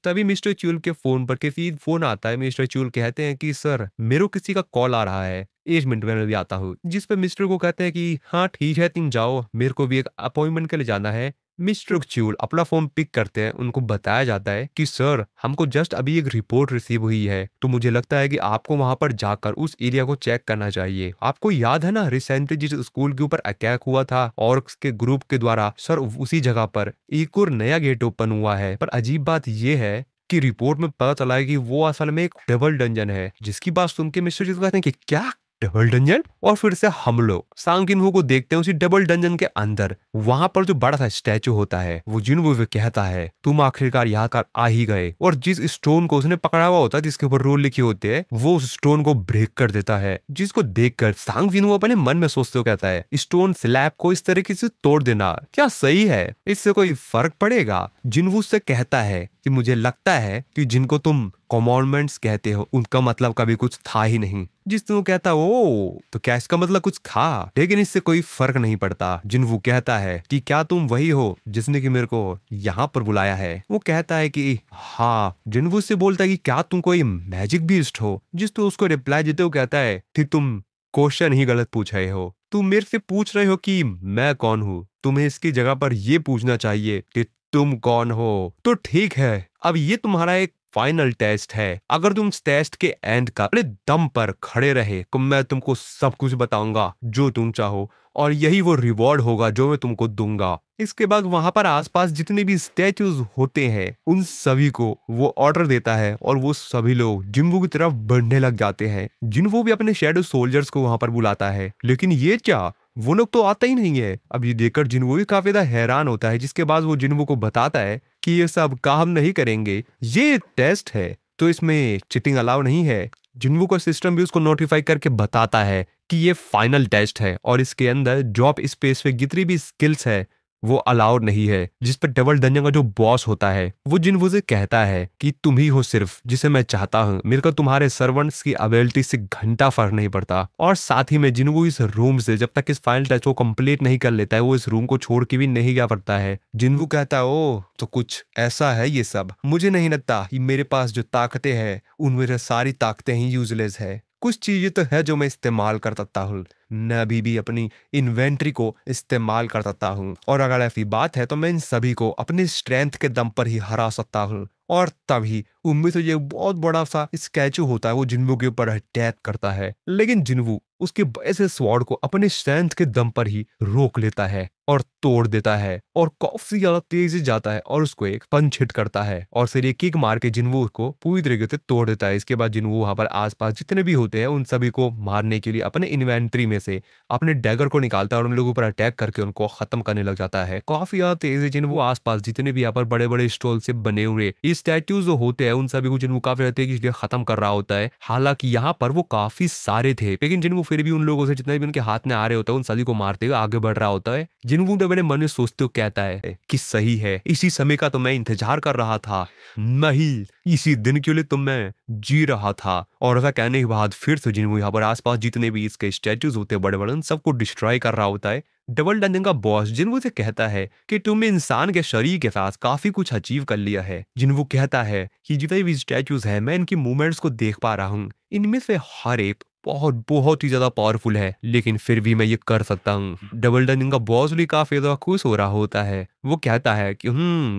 तभी मिस्टर च्यूल के फोन पर किसी फोन आता है। मिस्टर च्यूल कहते हैं कि सर मेरे को किसी का कॉल आ रहा है, 1 मिनट में मैं भी आता हूँ। जिस पर मिस्टर को कहते हैं कि हाँ ठीक है तुम जाओ, मेरे को भी एक अपॉइंटमेंट के लिए जाना है। मिस्टर च्यूल अपना फोन पिक करते हैं। उनको बताया जाता है कि सर हमको जस्ट अभी एक रिपोर्ट रिसीव हुई है, तो मुझे लगता है कि आपको वहां पर जाकर उस एरिया को चेक करना चाहिए। आपको याद है ना रिसेंटली जिस स्कूल के ऊपर अटैक हुआ था और उसके ग्रुप के द्वारा, सर उसी जगह पर एक और नया गेट ओपन हुआ है। पर अजीब बात यह है कि रिपोर्ट में पता चला है कि वो असल में एक डबल डंजन है। जिसकी बात सुन के मिस्टर जी कहते हैं कि क्या डबल डंजन? और फिर से हम लोग सांगिनवू को देखते हैं उसी डबल डंजन के अंदर। वहां पर जो बड़ा सा स्टैचू होता है वो जिनवू भी कहता है तुम आखिरकार यहाँ कर आ ही गए, और जिस स्टोन को उसने पकड़ा हुआ होता है जिसके ऊपर रोल लिखे होते हैं वो उस स्टोन को ब्रेक कर देता है। जिसको देखकर सांगिनवू अपने मन में सोचते हो कहता है स्टोन स्लैब को इस तरीके से तोड़ देना क्या सही है, इससे कोई फर्क पड़ेगा? जिनवू से कहता है कि मुझे लगता है कि जिनको तुम कमांडमेंट्स कहते हो उनका मतलब कभी कुछ था ही नहीं। जिसने वो कहता ओ तो क्या इसका मतलब कुछ था, लेकिन इससे कोई फर्क नहीं पड़ता। जिनवू कहता है कि क्या तुम वही हो जिसने कि मेरे को यहाँ पर बुलाया है? वो कहता है कि हाँ। जिनवू से बोलता है कि क्या तुम कोई मैजिक बीस्ट हो? जिस तो उसको रिप्लाई देते हो कहता है कि तुम क्वेश्चन ही गलत पूछ रहे हो, तुम मेरे से पूछ रहे हो कि मैं कौन हूँ, तुम्हें इसकी जगह पर ये पूछना चाहिए कि तुम कौन हो। तो ठीक है, अब ये तुम्हारा एक फाइनल टेस्ट है। अगर तुम इस टेस्ट के एंड का अपने दम पर खड़े रहे तो मैं तुमको सब कुछ बताऊंगा जो तुम चाहो, और यही वो रिवॉर्ड होगा जो मैं तुमको दूंगा। इसके बाद वहां पर आसपास जितने भी स्टैचूज होते हैं उन सभी को वो ऑर्डर देता है और वो सभी लोग जिन्वू की तरफ बढ़ने लग जाते हैं। जिन्वू भी अपने शैडो सोल्जर्स को वहां पर बुलाता है, लेकिन ये क्या, वो लोग तो आता ही नहीं है। अब ये देखकर जिन्वू भी काफी ज्यादा हैरान होता है। जिसके बाद वो जिन्वू को बताता है कि ये सब काम नहीं करेंगे, ये टेस्ट है तो इसमें चीटिंग अलाउ नहीं है। जिन्वू का सिस्टम भी उसको नोटिफाई करके बताता है कि ये फाइनल टेस्ट है और इसके अंदर जॉब स्पेसिफिक जितनी भी स्किल्स है वो अलाउड नहीं है। जिस पर डबल डंजन का जो बॉस होता है वो जिन्वू से कहता है कि तुम ही हो सिर्फ जिसे मैं चाहता हूँ, मेरे को तुम्हारे सर्वेंट्स की अवेलिटी से घंटा फर्क नहीं पड़ता। और साथ ही में जिन्वू इस रूम से जब तक इस फाइनल टेस्ट को कंप्लीट नहीं कर लेता है वो इस रूम को छोड़ के भी नहीं जा पड़ता है। जिन्वू कहता है ओ तो कुछ ऐसा है ये सब, मुझे नहीं लगता कि मेरे पास जो ताकतें हैं उनमें से सारी ताकतें ही यूजलेस है। कुछ चीजें तो है जो मैं इस्तेमाल कर सकता हूँ, मैं अभी भी अपनी इन्वेंट्री को इस्तेमाल कर सकता हूँ, और अगर ऐसी बात है तो मैं इन सभी को अपनी स्ट्रेंथ के दम पर ही हरा सकता हूँ। और तभी उनमें से ये बहुत बड़ा सा स्टैचू होता है, वो जिन्वू के ऊपर अटैक करता है, लेकिन जिन्वू उसके ऐसे स्वॉर्ड को अपने स्ट्रेंथ के दम पर ही रोक लेता है और तोड़ देता है, और काफी ज्यादा तेजी जाता है और उसको एक पंच हिट करता है और फिर एक किक मार के जिन्वू उसको पूरी तरीके से तोड़ देता है। इसके बाद जिन्वू वहां पर आसपास जितने भी होते हैं उन सभी को मारने के लिए अपने इन्वेंट्री में से अपने डैगर को निकालता है और उन लोगों पर अटैक करके उनको खत्म करने लग जाता है। काफी ज्यादा तेजी जिन्वू आसपास जितने भी यहाँ पर बड़े बड़े स्टॉल से बने हुए ये स्टैट्यूज जो होते हैं उन सभी को जिन्वू काफी रहते हैं कि खत्म कर रहा होता है। हालांकि यहाँ पर वो काफी सारे थे, लेकिन जिन्वू फिर भी उन लोगों से जितने भी उनके हाथ में आ रहे होते हैं उन सभी को मारते हुए आगे बढ़ रहा होता है। जिन्वू ने बड़े मन में सोचते हुए कहता है कि सही है, इसी समय का तो मैं इंतजार कर रहा था, नहीं इसी दिन के लिए तो मैं जी रहा था। और ऐसा कहने के बाद फिर से जिन्वू यहाँ पर आसपास जितने भी इसके स्टैचूज होते हैं बड़े बड़े उन सबको डिस्ट्रॉय कर रहा होता है। डबल डंजन का बॉस जिन्वू से कहता है कि तुमने इंसान के शरीर के साथ काफी कुछ अचीव कर लिया है। जिन्वू कहता है कि जितने भी स्टैचूज है मैं इनकी मूवमेंट्स को देख पा रहा हूँ, इनमें से हर एक बहुत बहुत ही ज्यादा पावरफुल है, लेकिन फिर भी मैं ये कर सकता हूँ। डबल डंजन का बॉस भी काफी ज्यादा खुश हो रहा होता है। वो कहता है कि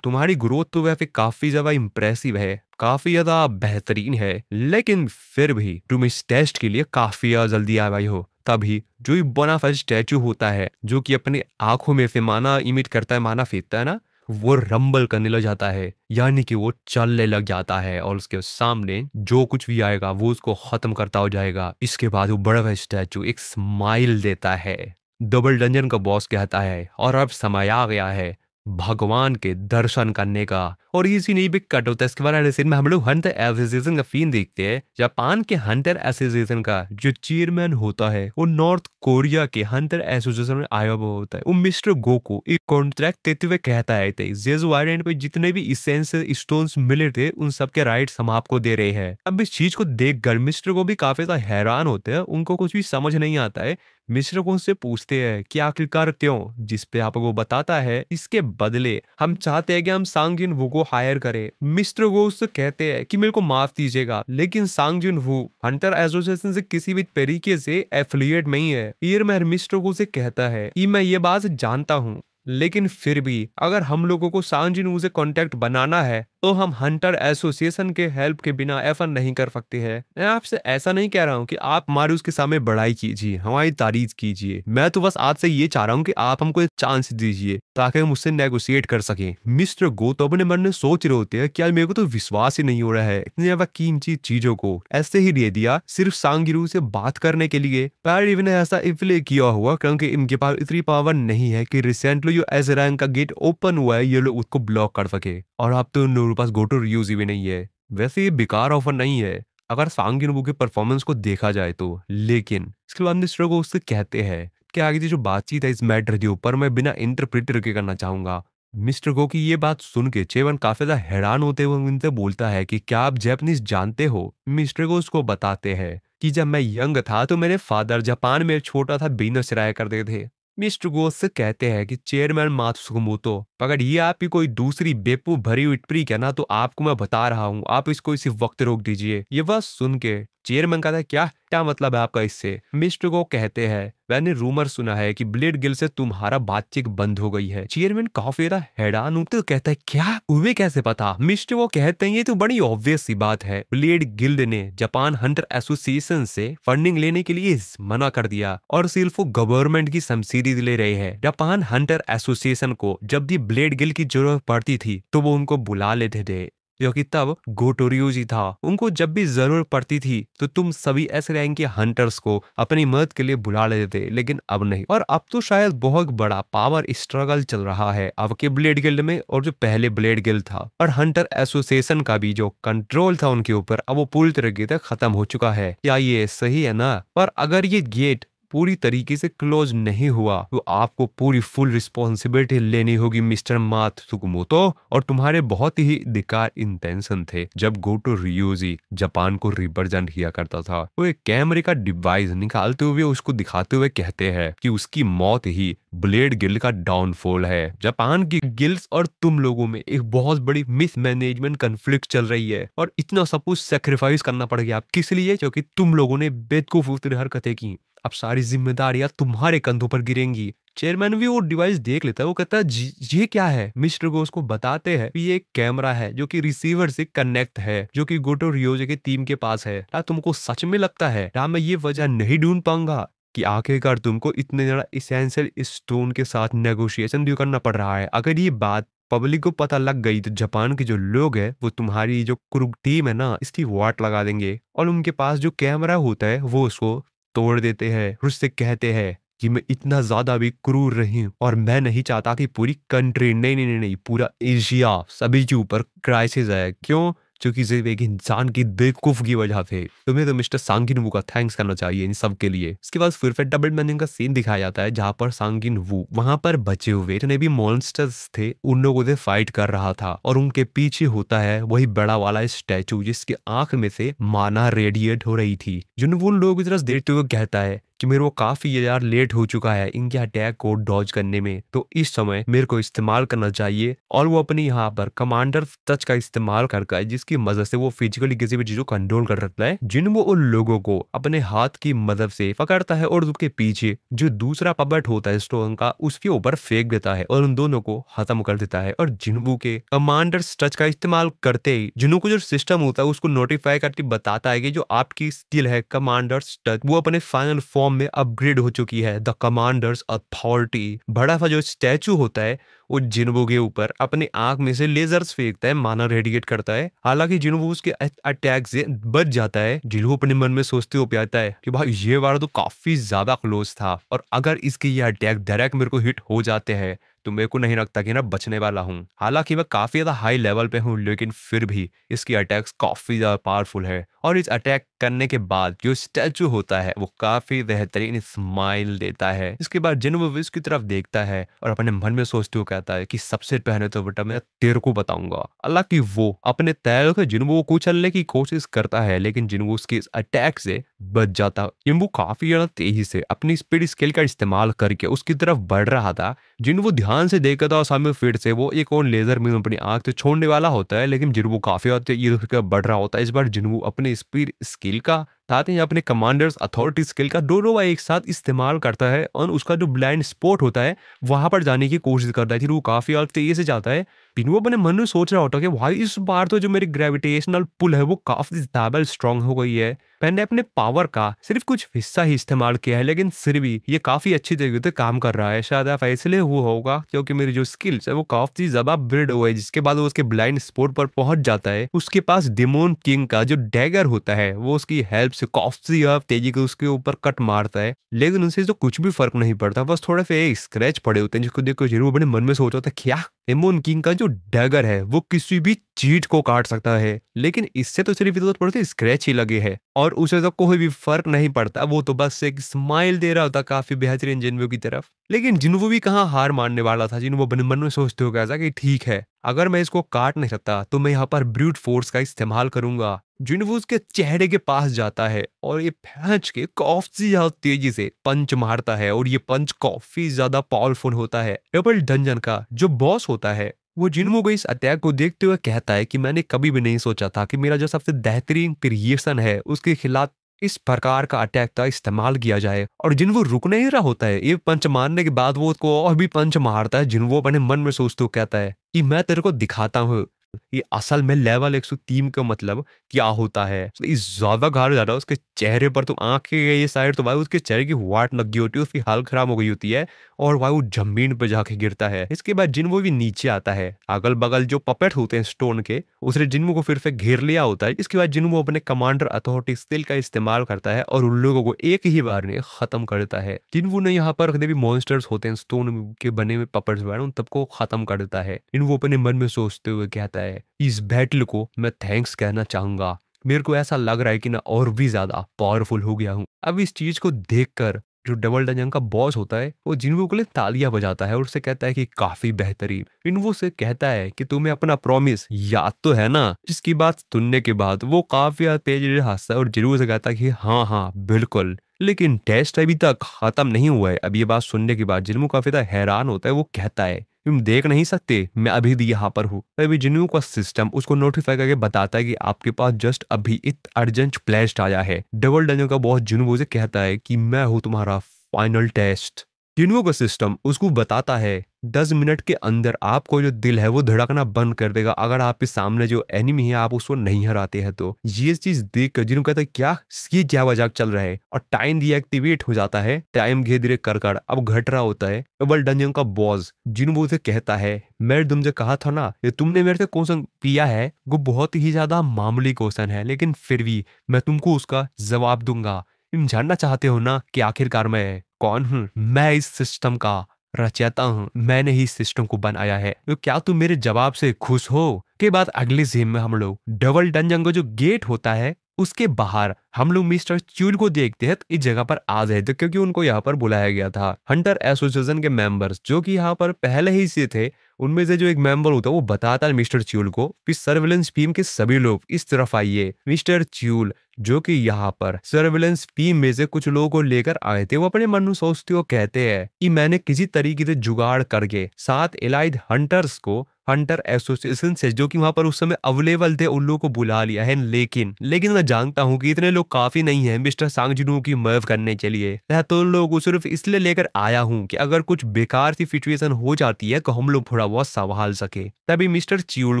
तुम्हारी ग्रोथ तो वैसे काफी ज्यादा इम्प्रेसिव है, काफी ज्यादा बेहतरीन है, लेकिन फिर भी तुम इस टेस्ट के लिए काफी ज्यादा जल्दी आ गई हो। तभी जो ये बोनाफाइड स्टैचू होता है जो कि अपनी आंखों में से माना इमिट करता है, माना फेंकता है ना, वो रंबल करने लग जाता है, यानी कि वो चलने लग जाता है और उसके सामने जो कुछ भी आएगा वो उसको खत्म करता हो जाएगा। इसके बाद वो बड़ा हुआ स्टैचू एक स्माइल देता है। डबल डंजन का बॉस कहता है और अब समय आ गया है भगवान के दर्शन करने का। और ये सीन भी कट होता है। इसके बाद सीन में हम लोग हंटर एसोसिएशन का सीन देखते हैं। जापान के हंटर एसोसिएशन का जो चेयरमैन होता है वो नॉर्थ कोरिया के हंटर एसोसिएशन में आया हुआ होता है। वो मिस्टर गो को एक कॉन्ट्रैक्ट देते हुए कहता है जेजू आइलैंड पे जितने भी इसेंशियल स्टोन्स मिले थे उन सबके राइट्स हम आपको दे रहे हैं। अब इस चीज को देखकर मिस्टर को भी काफी ज्यादा हैरान होते हैं, उनको कुछ भी समझ नहीं आता है। मिस्टर को उससे पूछते हैं कि आखिरकार क्यों, जिस पे आपको बताता है इसके बदले हम चाहते हैं कि हम सांग जिन वू को हायर करें। मिस्टर वो उससे कहते हैं कि मेरे को माफ कीजिएगा, लेकिन सांग जिन वू हंटर एसोसिएशन से किसी भी तरीके से एफिलिएट नहीं है। ईयरमैन मिस्टर को से कहता है कि मैं ये बात जानता हूँ, लेकिन फिर भी अगर हम लोगों को सांग जिन वू से कांटेक्ट बनाना है तो हम हंटर एसोसिएशन के हेल्प के बिना ऐसा नहीं कर सकते हैं। मैं आपसे ऐसा नहीं कह रहा हूँ कि आप हमारी उसके सामने बड़ाई कीजिए, हमारी तारीफ कीजिए, मैं तो बस आज से ये चाह रहा हूँ कि आप हमको एक चांस दीजिए ताकि हम उससे नेगोशिएट कर सकें। मिस्टर गो तो अपने मन में सोच रहे होते हैं कि यार मेरे को तो विश्वास ही नहीं हो रहा है, इतनी ज्यादा कीमती चीजों को ऐसे ही दे दिया सिर्फ सांगिरू से बात करने के लिए। पैर ने ऐसा इसलिए किया हुआ क्योंकि इनके पास इतनी पावर नहीं है कि रिसेंटली जो एस रैंक का गेट ओपन हुआ है ये लोग उसको ब्लॉक कर सके, और अब तो उन पास गो टू रियूज भी नहीं है। वैसे ये बेकार ऑफर नहीं है अगर सांग जिनवू के परफॉर्मेंस को देखा जाए तो, लेकिन इसके बाद मिस्टर को उससे कहते हैं कि आगे जो बातचीत है इस मैटर के ऊपर मैं बिना इंटरप्रेटर के करना चाहूंगा। मिस्टर गो की ये बात सुन के चेवन काफी ज्यादा हैरान होते हुए उनसे बोलता है कि क्या आप जापानीज जानते हो। मिस्टर गो उसको बताते हैं कि जब मैं यंग था तो मेरे फादर जापान में एक छोटा था बिजनेस चलाया करते थे। मिस्टर गोस से कहते हैं कि चेयरमैन मात्सुमोतो, अगर ये आपकी कोई दूसरी बेवकूफ भरी हुई ट्रिक है ना तो आपको मैं बता रहा हूँ, आप इसको इसी वक्त रोक दीजिए। ये बात सुन के चेयरमैन कहता है क्या क्या मतलब है आपका इससे। मिस्टर को कहते हैं मैंने रूमर सुना है कि ब्लेड गिल्ड से तुम्हारा बातचीत बंद हो गई है। चेयरमैन काफी हैरान होते तो कहता है क्या, तुम्हें कैसे पता। मिस्टर वो कहते हैं ये तो बड़ी ऑब्वियस सी बात है, ब्लेड गिल्ड ने जापान हंटर एसोसिएशन से फंडिंग लेने के लिए मना कर दिया और सिर्फ वो गवर्नमेंट की सब्सिडी ले रहे हैं। जापान हंटर एसोसिएशन को जब भी ब्लेड गिल्ड की जरूरत पड़ती थी तो वो उनको बुला लेते थे, क्योंकि तब गोटोरियोज ही था। उनको जब भी जरूरत पड़ती थी तो तुम सभी एस रैंक के हंटर्स को अपनी मदद के लिए बुला लेते थे, लेकिन अब नहीं। और अब तो शायद बहुत बड़ा पावर स्ट्रगल चल रहा है अब के ब्लेड गिल्ड में और जो पहले ब्लेड गिल्ड था, और हंटर एसोसिएशन का भी जो कंट्रोल था उनके ऊपर अब वो पूरी तरीके से खत्म हो चुका है। क्या ये सही है ना। पर अगर ये गेट पूरी तरीके से क्लोज नहीं हुआ तो आपको पूरी फुल रिस्पॉन्सिबिलिटी लेनी होगी मिस्टर मात्सुमोतो। और तुम्हारे बहुत ही अधिकार इंटेंशन थे जब गोटो रियूजी जापान को रिप्रेजेंट किया करता था। वो एक कैमरे का डिवाइस निकालते हुए उसको दिखाते हुए कहते हैं कि उसकी मौत ही ब्लेड गिल्ड का डाउनफॉल है। जापान की गिल्ड्स और तुम लोगों में एक बहुत बड़ी मिसमैनेजमेंट कन्फ्लिक्ट चल रही है और इतना सब कुछ सेक्रीफाइस करना पड़ गया। किस लिए? क्योंकि तुम लोगों ने बेवकूफ हरकतें की। अब सारी जिम्मेदारियां तुम्हारे कंधों पर गिरेंगी। चेयरमैन भी वो डिवाइस देख लेता है, वो कहता है ये क्या है?" मिस्टर गो उसको बताते हैं कि ये एक कैमरा है जो कि रिसीवर से कनेक्ट है, जो कि गोटो रियोजे के टीम के पास है। क्या तुमको सच में लगता है क्या मैं ये वजह नहीं ढूंढ पाऊंगा कि आखिरकार तुमको इतने ज्यादा इसेंशियल स्टोन के साथ नेगोशिएशन भी करना पड़ रहा है? अगर ये बात पब्लिक को पता लग गई तो जापान के जो लोग हैं वो तुम्हारी जो क्रू टीम है ना इसकी वाट लगा देंगे, और उनके पास जो कैमरा होता है वो उसको तोड़ देते हैं और उससे कहते हैं कि मैं इतना ज्यादा भी क्रूर नहीं हूं और मैं नहीं चाहता कि पूरी कंट्री, नहीं नहीं नहीं नहीं, पूरा एशिया सभी के ऊपर क्राइसिस आए। क्यों? क्योंकि सिर्फ एक इंसान की बेवकूफ की वजह से। तुम्हें तो मिस्टर सांगिन वू का थैंक्स करना चाहिए इन सब के लिए। इसके बाद फिर से डबल मीनिंग का सीन दिखाया जाता है जहां पर सांगिन वू वहां पर बचे हुए जितने भी मॉन्स्टर्स थे उन लोगों से फाइट कर रहा था, और उनके पीछे होता है वही बड़ा वाला स्टैचू जिसके आंख में से माना रेडिएट हो रही थी। जिन वो लोग की तरफ देखते हुए कहता है कि मेरे को काफी यार लेट हो चुका है इनके अटैक को डॉज करने में, तो इस समय मेरे को इस्तेमाल करना चाहिए। और वो अपनी यहाँ पर कमांडर टच का इस्तेमाल करता है जिसकी मदद से वो फिजिकली किसी भी चीज को कंट्रोल कर सकता है। जिन वो उन लोगों को अपने हाथ की मदद से पकड़ता है और उसके पीछे जो दूसरा पपेट होता है स्टोन का उसके ऊपर फेंक देता है और उन दोनों को खत्म कर देता है। और जिनबू के कमांडर टच का इस्तेमाल करते ही जिनू को जो सिस्टम होता है उसको नोटिफाई करके बताता है कि जो आपकी स्किल है कमांडर टच वो अपने फाइनल फॉर्म में अपग्रेड हो चुकी है, द कमांडर्स अथॉरिटी। बड़ा सा जो स्टैचू होता है वो जिनबू के ऊपर अपनी आंख में से लेजर्स फेंकता है, माना रेडिएट करता है। हालांकि जिनबू उसके अटैक से बच जाता है। जिनबू अपने मन में सोचते हुए आता है कि भाई ये वाला तो काफी ज्यादा क्लोज था, और अगर इसके ये अटैक डायरेक्ट मेरे को हिट हो जाते हैं तो मेरे को नहीं लगता कि ना बचने वाला हूँ। हालांकि मैं काफी ज्यादा हाई लेवल पे हूँ लेकिन फिर भी इसकी अटैक्स काफी ज्यादा पावरफुल है। और इस अटैक करने के बाद जो स्टैचू होता है वो काफी बेहतरीन स्माइल देता है। इसके बाद जिनबू इसकी तरफ देखता है और अपने मन में सोचते हुए कहता है कि सबसे पहले तो बेटा मैं तेरे को बताऊंगा। हालांकि वो अपने पैरों से जिनबू को कुचलने की कोशिश करता है लेकिन जिनबू उसके इस अटैक से बच जाता। जिनबू काफी ज्यादा तेजी से अपनी स्पीड स्केल का इस्तेमाल करके उसकी तरफ बढ़ रहा था। जिनबू ध्यान से देखा था और सामने फिर से वो एक और लेजर में अपनी आंख से छोड़ने वाला होता है, लेकिन जिनबू काफी ये बढ़ रहा होता है। इस बार जिनबू अपने स्पीड स्किल का साथ ही अपने कमांडर्स अथॉरिटी स्किल का दोनों का एक साथ इस्तेमाल करता है और उसका जो ब्लाइंड स्पॉट होता है वहां पर जाने की कोशिश करता है। फिर वो काफी तेजी से जाता है। पिनवो अपने मन में सोच रहा होता है कि भाई इस बार तो जो मेरी ग्रेविटेशनल पुल है वो काफी ज्यादा स्ट्रांग हो गई है। मैंने अपने पावर का सिर्फ कुछ हिस्सा ही इस्तेमाल किया है लेकिन फिर भी ये काफी अच्छी तरीके से काम कर रहा है। शायद आप इसलिए हुआ होगा क्योंकि मेरी जो स्किल्स है वो काफी ज्यादा बिल्ड हुआ है। जिसके बाद वो उसके ब्लाइंड स्पॉट पर पहुंच जाता है। उसके पास डेमोन किंग का जो डैगर होता है वो उसकी हेल्प से काफी तेजी के उसके ऊपर कट मारता है, लेकिन उनसे तो कुछ भी फर्क नहीं पड़ता। बस थोड़े से स्क्रैच पड़े होते हैं जिसको देखकर जरूर अपने मन में सोच रहा था क्या डेमोन किंग का जो डैगर है वो किसी भी चीज को काट सकता है, लेकिन इससे तो सिर्फ इधर थोड़े से स्क्रैच ही लगे हैं और उसे तो कोई भी फर्क नहीं पड़ता। वो तो बस एक स्माइल दे रहा होता काफी बेहतरीन जिन्वो की तरफ। लेकिन जिन्वो भी कहाँ हार मानने वाला था। जिन्वो अपने मन में सोचते हो गया कि ठीक है अगर मैं इसको काट नहीं सकता तो मैं यहाँ पर ब्रूट फोर्स का इस्तेमाल करूंगा। जिन्वो उसके चेहरे के पास जाता है और ये भैंच के काफी ज्यादा तेजी से पंच मारता है और ये पंच काफी ज्यादा पावरफुल होता है। डबल डंजन का जो बॉस होता है वो जिन्वो को इस अटैक को देखते हुए कहता है कि मैंने कभी भी नहीं सोचा था कि मेरा जो सबसे बेहतरीन क्रिएशन है उसके खिलाफ इस प्रकार का अटैक का इस्तेमाल किया जाए। और जिन्वो रुक नहीं रहा होता है। ये पंच मारने के बाद वो उसको और भी पंच मारता है। जिन्वो अपने मन में सोचते हुए कहता है कि मैं तेरे को दिखाता हूँ ये असल में लेवल 103 का मतलब क्या होता है। तो इस ज्यादा गाल ज्यादा उसके चेहरे पर तो आंखें ये साइड तो भाई उसके चेहरे की वाट लगी होती है, उसकी हालत खराब हो गई होती है और भाई वो जमीन पर जाके गिरता है। इसके बाद जिन्वो भी नीचे आता है। अगल बगल जो पपेट होते हैं स्टोन के उसने जिन्वो को फिर से घेर लिया होता है। इसके बाद जिन्वो अपने कमांडर अथॉरिटी स्किल का इस्तेमाल करता है और उन लोगों को एक ही बार में खत्म कर देता है। जिन्वो ने यहाँ पर भी मॉन्स्टर्स होते हैं स्टोन के बने हुए पपेट्स वगैरह उन सबको खत्म कर देता है। जिन्वो अपने मन में सोचते हुए कहता है इस बैटल को मैं थैंक्स कहना चाहूंगा। मेरे को ऐसा लग रहा है कि ना और भी ज्यादा पावरफुल हो गया हूँ। अब इस चीज को देखकर जो डबल डंजन का बॉस होता है वो जिन्वो के लिए तालियां बजाता है और उससे कहता है कि काफी बेहतरीन। जिन्वो से कहता है कि तुम्हें अपना प्रॉमिस याद तो है ना। जिसकी बात सुनने के बाद वो काफी तेजी से हंसता है और जिन्वो से कहता है कि हाँ हाँ बिल्कुल, लेकिन टेस्ट अभी तक खत्म नहीं हुआ है। अब ये बात सुनने के बाद जिन्वो काफी ज्यादा हैरान होता है। वो कहता है तुम देख नहीं सकते, मैं अभी भी यहाँ पर हूँ। तभी जिन्हों का सिस्टम उसको नोटिफाई करके बताता है कि आपके पास जस्ट अभी एक अर्जेंट टेस्ट आया है। डबल डंजन का बॉस जिन्हों से कहता है कि मैं हूँ तुम्हारा फाइनल टेस्ट। जिन्हों का सिस्टम उसको बताता है 10 मिनट के अंदर आपको जो दिल है वो धड़कना बंद कर देगा अगर आपके सामने जो एनिमी है आप उसको नहीं हराते हैं। तो ये चीज देख कर जिन्हों कहता है क्या ये क्या मजाक चल रहा है, और टाइम डीएक्टिवेट हो जाता है। टाइम धीरे धीरे कर अब घट रहा होता है। डबल डंजन का बॉस जिन्हों से कहता है मैं तुमसे कहा था ना, ये तुमने मेरे से क्वेश्चन किया है वो बहुत ही ज्यादा मामूली क्वेश्चन है, लेकिन फिर भी मैं तुमको उसका जवाब दूंगा। तुम जानना चाहते हो ना कि आखिरकार मैं कौन हूँ? मैं इस सिस्टम का रचयिता हूँ, मैंने ही सिस्टम को बनाया है। तो क्या तुम मेरे जवाब से खुश हो? के बाद अगले सीन में हम लोग डबल डंजन का जो गेट होता है उसके बाहर हम लोग मिस्टर च्यूल को देखते हैं। तो इस जगह पर आ गए थे क्योंकि उनको यहाँ पर बुलाया गया था। हंटर एसोसिएशन के मेंबर्स जो कि यहाँ पर पहले ही से थे, उनमें से जो एक मेंबर होता है वो बताता है मिस्टर च्यूल को कि सर्विलेंस टीम के सभी लोग इस तरफ आइए। मिस्टर च्यूल जो कि यहाँ पर सर्विलेंस टीम में से कुछ लोगों को लेकर आए थे, वो अपने मन में सोचते हो कहते हैं कि मैंने किसी तरीके से जुगाड़ करके 7 एलाइड हंटर्स को हंटर एसोसिएशन से जो कि वहां पर उस समय अवेलेबल थे उन लोगों को बुला लिया है। लेकिन मैं जानता हूं कि इतने लोग काफी नहीं है मिस्टर सांगजिनू की मदद करने के लिए। मैं तो लोगों को सिर्फ इसलिए लेकर आया हूं कि अगर कुछ बेकार सी सिचुएशन हो जाती है तो हम लोग थोड़ा बहुत संभाल सके। तभी मिस्टर च्यूल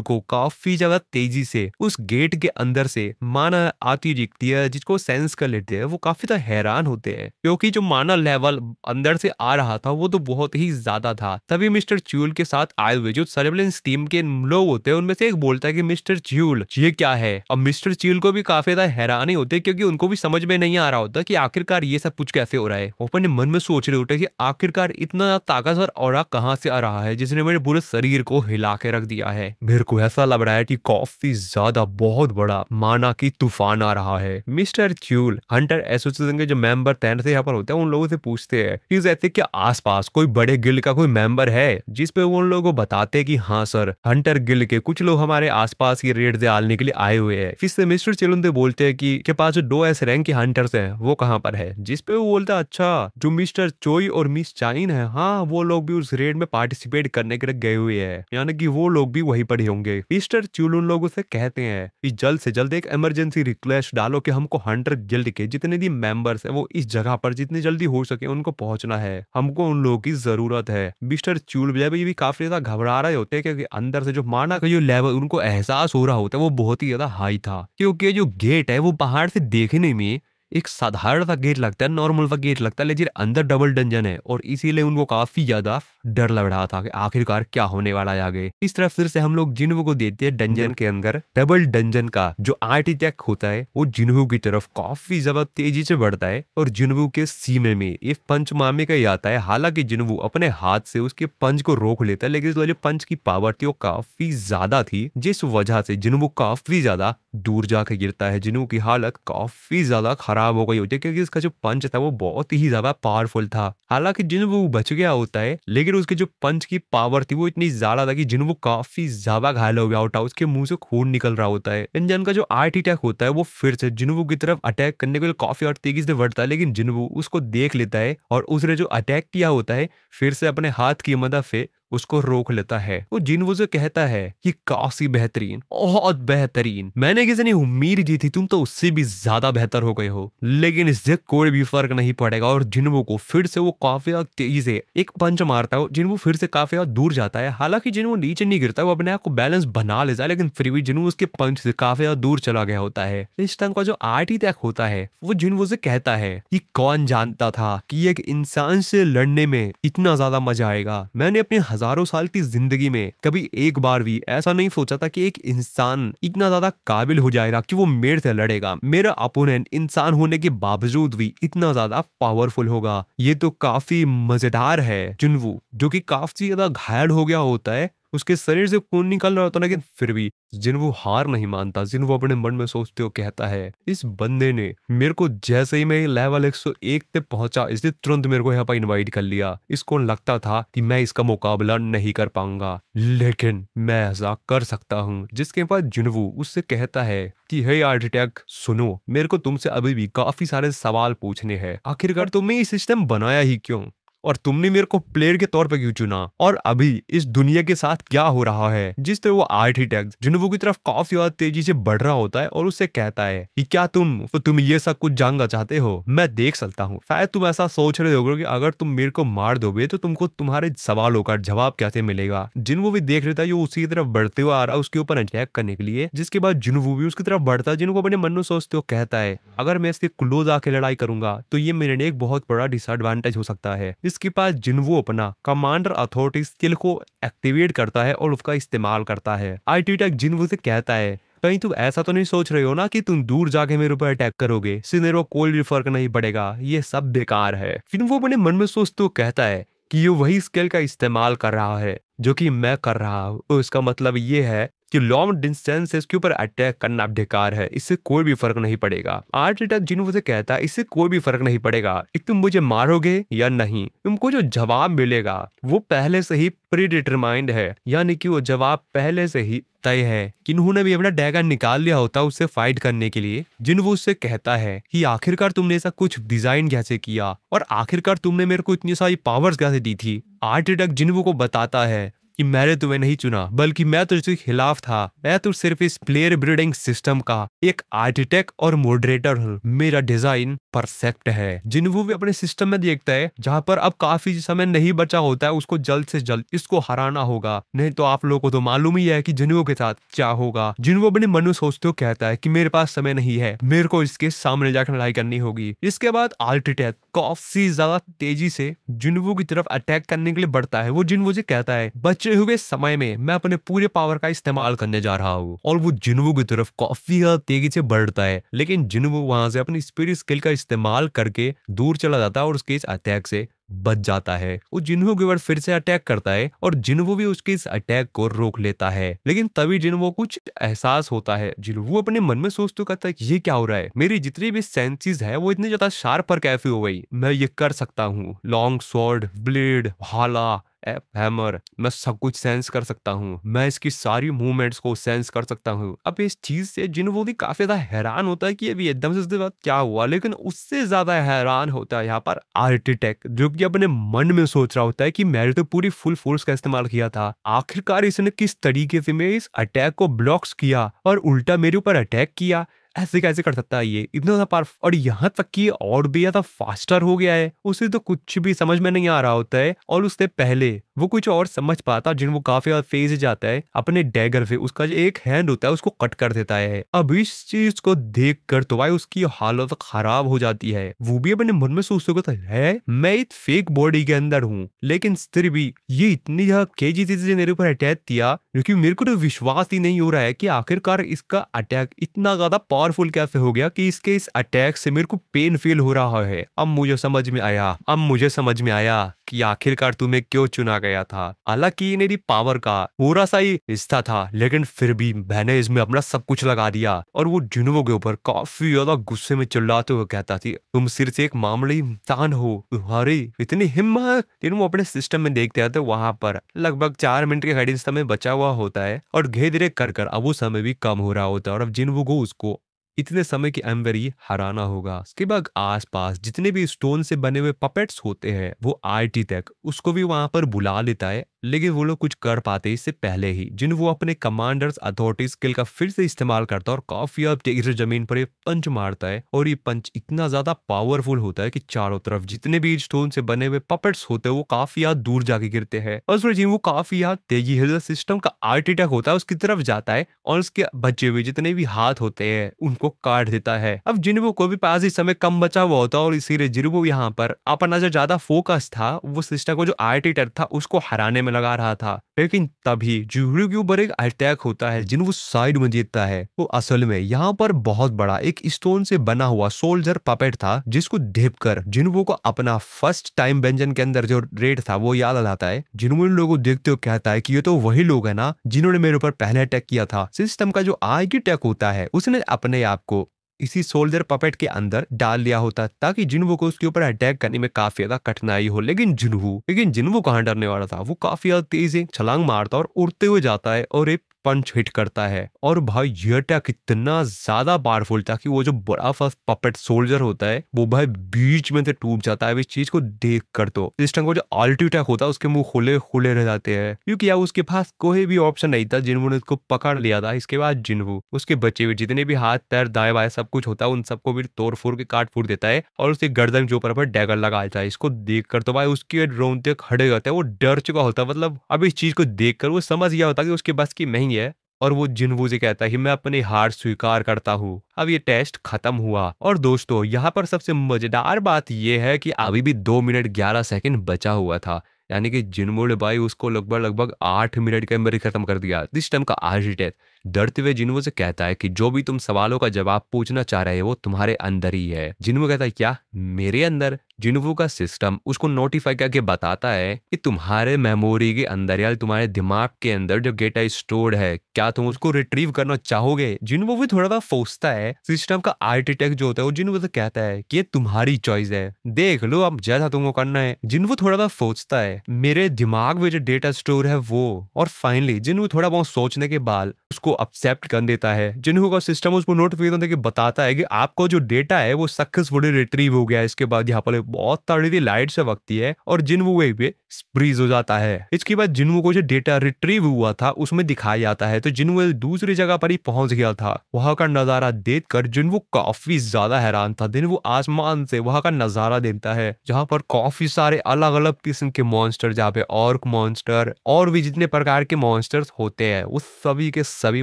को काफी ज्यादा तेजी से उस गेट के अंदर से माना आती दिखती है जिसको सेंस कर लेते हैं। वो काफी ज्यादा हैरान होते हैं क्योंकि जो माना लेवल अंदर से आ रहा था वो तो बहुत ही ज्यादा था। तभी मिस्टर च्यूल के साथ आए हुए जो सर्विलेंस टीम के लोग होते हैं उनमें से एक बोलता है कि मिस्टर च्यूल ये क्या है। अब मिस्टर च्यूल को भी काफी ज्यादा हैरानी होती है क्योंकि उनको भी समझ में नहीं आ रहा होता कि आखिरकार ये सब कुछ कैसे हो रहा है। वो अपने मन में सोच रहे होते हैं कि आखिरकार इतना ताकतवर ऑरा कहाँ से आ रहा है जिसने मेरे पूरे शरीर को हिला के रख दिया है। मेरे को ऐसा लग रहा है कि काफी ज्यादा बहुत बड़ा माना कि तूफान आ रहा है। मिस्टर च्यूल हंटर एसोसिएशन के जो मेंबर तैनात यहाँ पर होते हैं उन लोगों से पूछते हैं कि ऐसे क्या आसपास कोई बड़े गिल्ड का कोई मेंबर है, जिस पे वो उन लोगों को बताते हैं कि हाँ सर हंटर गिल्ड के कुछ लोग हमारे आसपास की रेड डालने के लिए आए हुए हैं। फिर से मिस्टर चिलुंदे बोलते हैं कि के पास जो 2S रैंक के हंटर्स हैं वो कहाँ पर है, जिस पे वो बोलता है अच्छा जो मिस्टर चोई और मिस चाइन है हाँ वो लोग भी उस रेड में पार्टिसिपेट करने के लिए गए हुए हैं, यानी कि वो लोग भी वहीं पर ही होंगे। मिस्टर च्यूल उन लोगों से कहते हैं कि जल्द से जल्द एक इमरजेंसी रिक्वेस्ट डालो कि हमको हंटर गिल्ड के जितने भी मेंबर्स है वो इस जगह पर जितनी जल्दी हो सके उनको पहुंचना है, हमको उन लोगों की जरूरत है। मिस्टर च्यूल भी काफी ज्यादा घबरा रहे होते हैं क्योंकि अंदर से जो माना का जो लेवल उनको एहसास हो रहा होता है वो बहुत ही ज्यादा हाई था, क्योंकि जो गेट है वो बाहर से देखने में एक साधारण सा गेट लगता है, नॉर्मल सा गेट लगता है, लेकिन अंदर डबल डंजन है और इसीलिए उनको काफी ज्यादा डर लग रहा था कि आखिरकार क्या होने वाला है आगे। इस तरह फिर से हम लोग जिन्हों को देते हैं डंजन के अंदर। डबल डंजन का जो आर्टिटेक्ट होता है वो जिन्हों की तरफ काफी ज्यादा तेजी से बढ़ता है और जिन्हों के सीने में एक पंच मारने का ही आता है। हालांकि जिन्हों अपने हाथ से उसके पंच को रोक लेता है, लेकिन जो पंच की पावर थी वो काफी ज्यादा थी, जिस वजह से जिन्हों काफी ज्यादा दूर जाकर गिरता है। जिन्हों की हालत काफी ज्यादा खराब हो गई होती है क्योंकि इसका जो पंच था वो बहुत ही ज्यादा पावरफुल था। हालांकि जिन्हों बच गया होता है, लेकिन उसके जो पंच की पावर थी वो इतनी ज्यादा था कि जिन्हों काफी ज्यादा घायल हो गया होता है, उसके मुंह से खून निकल रहा होता है। इंजन का जो आर्ट अटैक होता है वो फिर से जिन्हों की तरफ अटैक करने के लिए काफी और तेजी से बढ़ता है, लेकिन जिन्हों उसको देख लेता है और उसने जो अटैक किया होता है फिर से अपने हाथ की मदद से उसको रोक लेता है। वो जिन्हों से कहता है कि काफी बेहतरीन, बहुत बेहतरीन, मैंने किसी ने उम्मीद की थी, तुम तो उससे भी ज्यादा बेहतर हो गए हो, लेकिन इससे कोई भी फर्क नहीं पड़ेगा। और जिन्हों को फिर से वो काफी तेजी से एक पंच मारता है, जिन्हों फिर से काफी दूर जाता है। हालांकि जिन्हों नीचे नहीं गिरता, वो अपने आप को बैलेंस बना लेता है, लेकिन फिर भी जिन्हों उसके पंच से काफी दूर चला गया होता है। इस टाइम का जो आर्ट अटैक होता है वो जिन्हों से कहता है कि कौन जानता था कि एक इंसान से लड़ने में इतना ज्यादा मजा आएगा। मैंने अपने हजारों साल की जिंदगी में कभी एक बार भी ऐसा नहीं सोचा था कि एक इंसान इतना ज्यादा काबिल हो जाएगा कि वो मेरे से लड़ेगा। मेरा अपोनेंट इंसान होने के बावजूद भी इतना ज्यादा पावरफुल होगा। ये तो काफी मजेदार है। जुनवू जो कि काफी ज्यादा घायल हो गया होता है, उसके शरीर से खून निकल रहा होता है, लेकिन फिर भी जिन्हों हार नहीं मानता। जिन्हों अपने मन में सोचते हो कहता है इस बंदे ने मेरे को जैसे ही मैं लेवल 101 पे पहुंचा इसने तुरंत मेरे को यहाँ पर इनवाइट कर लिया। इसको लगता था कि मैं इसका मुकाबला नहीं कर पाऊंगा, लेकिन मैं ऐसा कर सकता हूँ। जिसके बाद जिन्हों उससे कहता है कि हे आर्टिटेक्ट सुनो, मेरे को तुमसे अभी भी काफी सारे सवाल पूछने हैं। आखिरकार तुमने ये सिस्टम बनाया ही क्यों? और तुमने मेरे को प्लेयर के तौर पे क्यों चुना, और अभी इस दुनिया के साथ क्या हो रहा है। जिस तरह वो आर्किटेक्ट जिन्वो की तरफ काफी ज्यादा तेजी से बढ़ रहा होता है और उससे कहता है कि क्या तुम ये सब कुछ जानना चाहते हो, मैं देख सकता हूँ। शायद तुम ऐसा सोच रहे होगे कि अगर तुम मेरे को मार दोगे तो तुमको तुम्हारे सवालों का जवाब कैसे मिलेगा। जिन्वो भी देख लेता है वो उसी की तरफ बढ़ते हुए आ रहा है उसके ऊपर अटैक करने के लिए, जिसके बाद जिन्वो भी उसकी तरफ बढ़ता है। जिन्वो अपने मन में सोचते हो कहता है अगर मैं इसके क्लोज आके लड़ाई करूंगा तो ये मेरे लिए एक बहुत बड़ा डिसएडवांटेज हो सकता है। इसके पास जिन्वो अपना कमांडर अथॉरिटी स्किल को एक्टिवेट करता है और उसका इस्तेमाल करता है। आर्किटेक्ट जिन्वो से कहता है कहीं तुम ऐसा तो नहीं सोच रहे हो ना कि तुम दूर जाके मेरे ऊपर अटैक करोगे, सीधे रो कोई भी फर्क नहीं पड़ेगा, ये सब बेकार है। फिर वो अपने मन में सोचते हुए कहता है कि ये वही स्किल का इस्तेमाल कर रहा है जो कि मैं कर रहा हूँ, तो इसका मतलब ये है कि लॉन्ग डिस्टेंस के ऊपर अटैक करना बेकार है, इससे कोई भी फर्क नहीं पड़ेगा। आर्किटेक्ट जिन्वो से कहता है इससे कोई भी फर्क नहीं पड़ेगा कि तुम मुझे मारोगे या नहीं, तुमको जो जवाब मिलेगा वो पहले से ही प्री डिटरमाइंड है, यानी कि वो जवाब पहले से ही तय है। किन्होंने भी अपना डैगर निकाल लिया होता उससे फाइट करने के लिए। जिन्वो उससे कहता है कि आखिरकार तुमने ऐसा कुछ डिजाइन कैसे किया और आखिरकार तुमने मेरे को इतनी सारी पावर्स कैसे दी थी। आर्किटेक्ट जिन्वो को बताता है कि मैंने तुम्हें नहीं चुना बल्कि मैं तो इसके खिलाफ था, मैं तो सिर्फ इस प्लेयर ब्रीडिंग सिस्टम का एक आर्किटेक्ट और मॉडरेटर हूँ, मेरा डिजाइन परफेक्ट है। जिन्वो भी अपने सिस्टम में देखता है जहां पर अब काफी समय नहीं बचा होता है, उसको जल्द से जल्द इसको हराना होगा, नहीं तो आप लोगों को तो मालूम ही है कि जिन्वो के साथ क्या होगा। जिन्वो अपने मन में सोचते हो कहता है कि मेरे पास समय नहीं है, मेरे को इसके सामने जाकर लड़ाई करनी होगी। इसके बाद आर्किटेक्ट काफी ज्यादा तेजी से जिन्वो की तरफ अटैक करने के लिए बढ़ता है। वो जिन्वो से कहता है बच्चे हुए समय में मैं अपने पूरे पावर का इस्तेमाल करने जा रहा हूँ, और वो जिन्वो की तरफ काफी ज्यादा तेजी से बढ़ता है। लेकिन जिन्वो वहां से अपनी स्पिरिट स्किल का इस्तेमाल करके दूर चला जाता है और उसके इस अटैक से बच जाता है। वो जिन्वो के ऊपर फिर से अटैक करता है और जिन्वो भी उसके इस अटैक को रोक लेता है। लेकिन तभी जिन्वो कुछ एहसास होता है। जिन्वो अपने मन में सोचते कहता है ये क्या हो रहा है, मेरी जितनी भी सेंसेस है वो इतनी ज्यादा शार्प पर कैसे हो गई, मैं ये कर सकता हूँ, लॉन्ग स्वॉर्ड, ब्लेड, भाला, हैमर, मैं सब कुछ सेंस कर सकता हूँ, मैं इसकी सारी मूवमेंट्स को सेंस कर सकता हूँ। अब इस चीज से जिन्वो भी काफी ज्यादा हैरान होता है कि अभी एकदम से उसके बाद क्या हुआ। लेकिन उससे ज्यादा हैरान होता है यहाँ पर आर्किटेक्ट, जो कि अपने मन में सोच रहा होता है कि मैंने तो पूरी फुल फोर्स का इस्तेमाल किया था, आखिरकार इसने किस तरीके से मेरे इस अटैक को ब्लॉक्स किया और उल्टा मेरे ऊपर अटैक किया, ऐसे कैसे कर सकता है ये इतना ज्यादा पावरफुल, और यहाँ तक कि और भी ज्यादा फास्टर हो गया है। उसे तो कुछ भी समझ में नहीं आ रहा होता है और उससे पहले वो कुछ और समझ पाता जिन वो काफी ज्यादा फेज जाता है अपने डैगर से, उसका जो एक हैंड होता है उसको कट कर देता है। अब इस चीज को देख कर तो भाई उसकी हालत खराब हो जाती है। वो भी अपने मन में सोचते है मैं एक फेक बॉडी के अंदर हूँ, लेकिन फिर भी ये इतनी ज्यादा तेजी से मेरे ऊपर अटैक किया, क्योंकि मेरे को तो विश्वास ही नहीं हो रहा है कि आखिरकार इसका अटैक इतना ज्यादा पावरफुल कैसे हो गया कि इसके इस अटैक से मेरे को पेन फील हो रहा है। अब मुझे समझ में आया कि आखिरकार तुम्हें क्यों चुना गया था। हालांकि ये मेरी पावर का थोड़ा सा ही हिस्सा था, लेकिन फिर भी मैंने इसमें अपना सब कुछ लगा दिया। और वो जिन्वो के ऊपर काफी ज्यादा गुस्से में चिल्लाते हुए कहता थी तुम सिर्फ एक मामूली इंसान हो, तुम्हारी इतनी हिम्मत। जिन्वो अपने सिस्टम में देखते आते वहां पर लगभग 4 मिनट के गाइडेंस समय बचा हुआ होता है और धीरे धीरे कर अब वो समय भी कम हो रहा होता है और अब जिन्वो को उसको इतने समय के अंदर ही हराना होगा। उसके बाद आसपास जितने भी स्टोन से बने हुए पपेट्स होते हैं वो आईटी तक उसको भी वहां पर बुला लेता है, लेकिन वो लोग कुछ कर पाते इससे पहले ही जिन वो अपने कमांडर्स अथॉरिटी स्किल का फिर से इस्तेमाल करता है और काफी अब तेजी से जमीन पर पंच मारता है। और ये पंच इतना ज्यादा पावरफुल होता है कि चारों तरफ जितने भी स्टोन से बने हुए पपेट्स होते हैं वो काफी याद दूर जाके गिरते हैं और उसमें वो काफी याद तेजी से सिस्टम का आर्टिटेक होता है उसकी तरफ जाता है और उसके बचे हुए जितने भी हाथ होते हैं उनको काट देता है। अब जिन्वो को भी पास ही समय कम बचा हुआ होता है और इसीलिए जिन्वो यहाँ पर अपना जो ज्यादा फोकस था वो सिस्टम को जो आर्टिटेक था उसको हराने में लगा रहा था। लेकिन तभी जिन्वो के ऊपर एक अटैक होता है जिन्वो साइड में जीतता है। वो असल में यहाँ पर बहुत बड़ा एक स्टोन से बना हुआ सोल्जर पपेट था जिसको देख कर जिन्वो को अपना फर्स्ट टाइम व्यंजन के अंदर जो रेड था वो याद आ जाता है। जिन्वो इन लोगों को देखते हुए कहता है कि ये तो वही लोग है ना जिन्होंने मेरे ऊपर पहले अटैक किया था। सिस्टम का जो आर्किटेक्ट होता है उसने अपने आप को इसी सोल्जर पपेट के अंदर डाल लिया होता ताकि जिन्वो को उसके ऊपर अटैक करने में काफी ज्यादा कठिनाई हो। लेकिन जिन्वो कहाँ डरने वाला था, वो काफी ज्यादा तेज छलांग मारता और उड़ते हुए जाता है और एक पंच हिट करता है। और भाई ये अटैक इतना ज्यादा पावरफुल था कि वो जो बड़ा फर्स्ट पपेट सोल्जर होता है वो भाई बीच में से टूट जाता है। इस चीज को देख कर तो इस टाइम को जो अल्टी अटैक होता है उसके मुंह खुले खुले रह जाते हैं, क्योंकि यार उसके पास कोई भी ऑप्शन नहीं था। जिन्हों ने उसको पकड़ लिया था। इसके बाद जिन्हू उसके बचे हुए जितने भी हाथ पैर दाएं बाएं सब कुछ होता है उन सबको भी तोड़ फोड़ के काट फूट देता है और उसके गर्दन के ऊपर डैगर लगा देता है। इसको देख कर तो भाई उसके रोंगटे खड़े होते हैं। वो डर चुका होता है, मतलब अब इस चीज को देख कर वो समझ गया होता कि उसके बस की नहीं है। और वो जिन्वू से कहता है कि मैं अपनी हार स्वीकार करता हूँ, अब ये टेस्ट खत्म हुआ। और दोस्तों यहाँ पर सबसे मजेदार बात यह है कि अभी भी 2 मिनट 11 सेकंड बचा हुआ था, यानी कि जिन्वू ने भाई उसको लगभग लगभग 8 मिनट के अंदर ही खत्म कर दिया। दिस टाइम का आज डेथ डरते हुए जिन्वू से कहता है कि जो भी तुम सवालों का जवाब पूछना चाह रहे हो वो तुम्हारे अंदर ही है। जिन्वू कहता है क्या मेरे अंदर? जिन्वू का सिस्टम उसको नोटिफाई करके बताता है कि तुम्हारे मेमोरी के अंदर या तुम्हारे दिमाग के अंदर जो डेटा स्टोर्ड है, क्या तुम उसको रिट्रीव करना चाहोगे? जिन्वू भी थोड़ा सा सोचता है। सिस्टम का आर्किटेक्ट जो होता है वो जिन्वू से कहता है कि ये तुम्हारी चॉइस है, देख लो अब जैसा तुमको करना है। जिन्वू थोड़ा सा सोचता है मेरे दिमाग में जो डेटा स्टोर है वो। और फाइनली जिन्वू थोड़ा बहुत सोचने के बाद उसको एक्सेप्ट कर देता है। जिन्वू का सिस्टम उसको नोटिफिकेशन देके बताता है कि आपको जो डेटा है वो सक्सेसफुली रिट्रीव हो गया है। इसके बाद यहाँ पर बहुत तगड़ी लाइट से वक्ती है और जिन्वू वहीं पे फ्रीज हो जाता है। इसके बाद जिन्वू को जो डेटा रिट्रीव हुआ था उसमें दिखाया जाता है। तो जिन्वू दूसरी जगह पर ही पहुंच गया था। वहां का नजारा देखकर जिन्वू काफी ज्यादा हैरान था। जिन्वू आसमान से वहां का नजारा देखता है जहां पर काफी सारे अलग अलग किस्म के मॉन्स्टर, जहाँ पे ऑर्क मॉन्स्टर और भी जितने प्रकार के मॉन्स्टर्स होते हैं उस सभी के सभी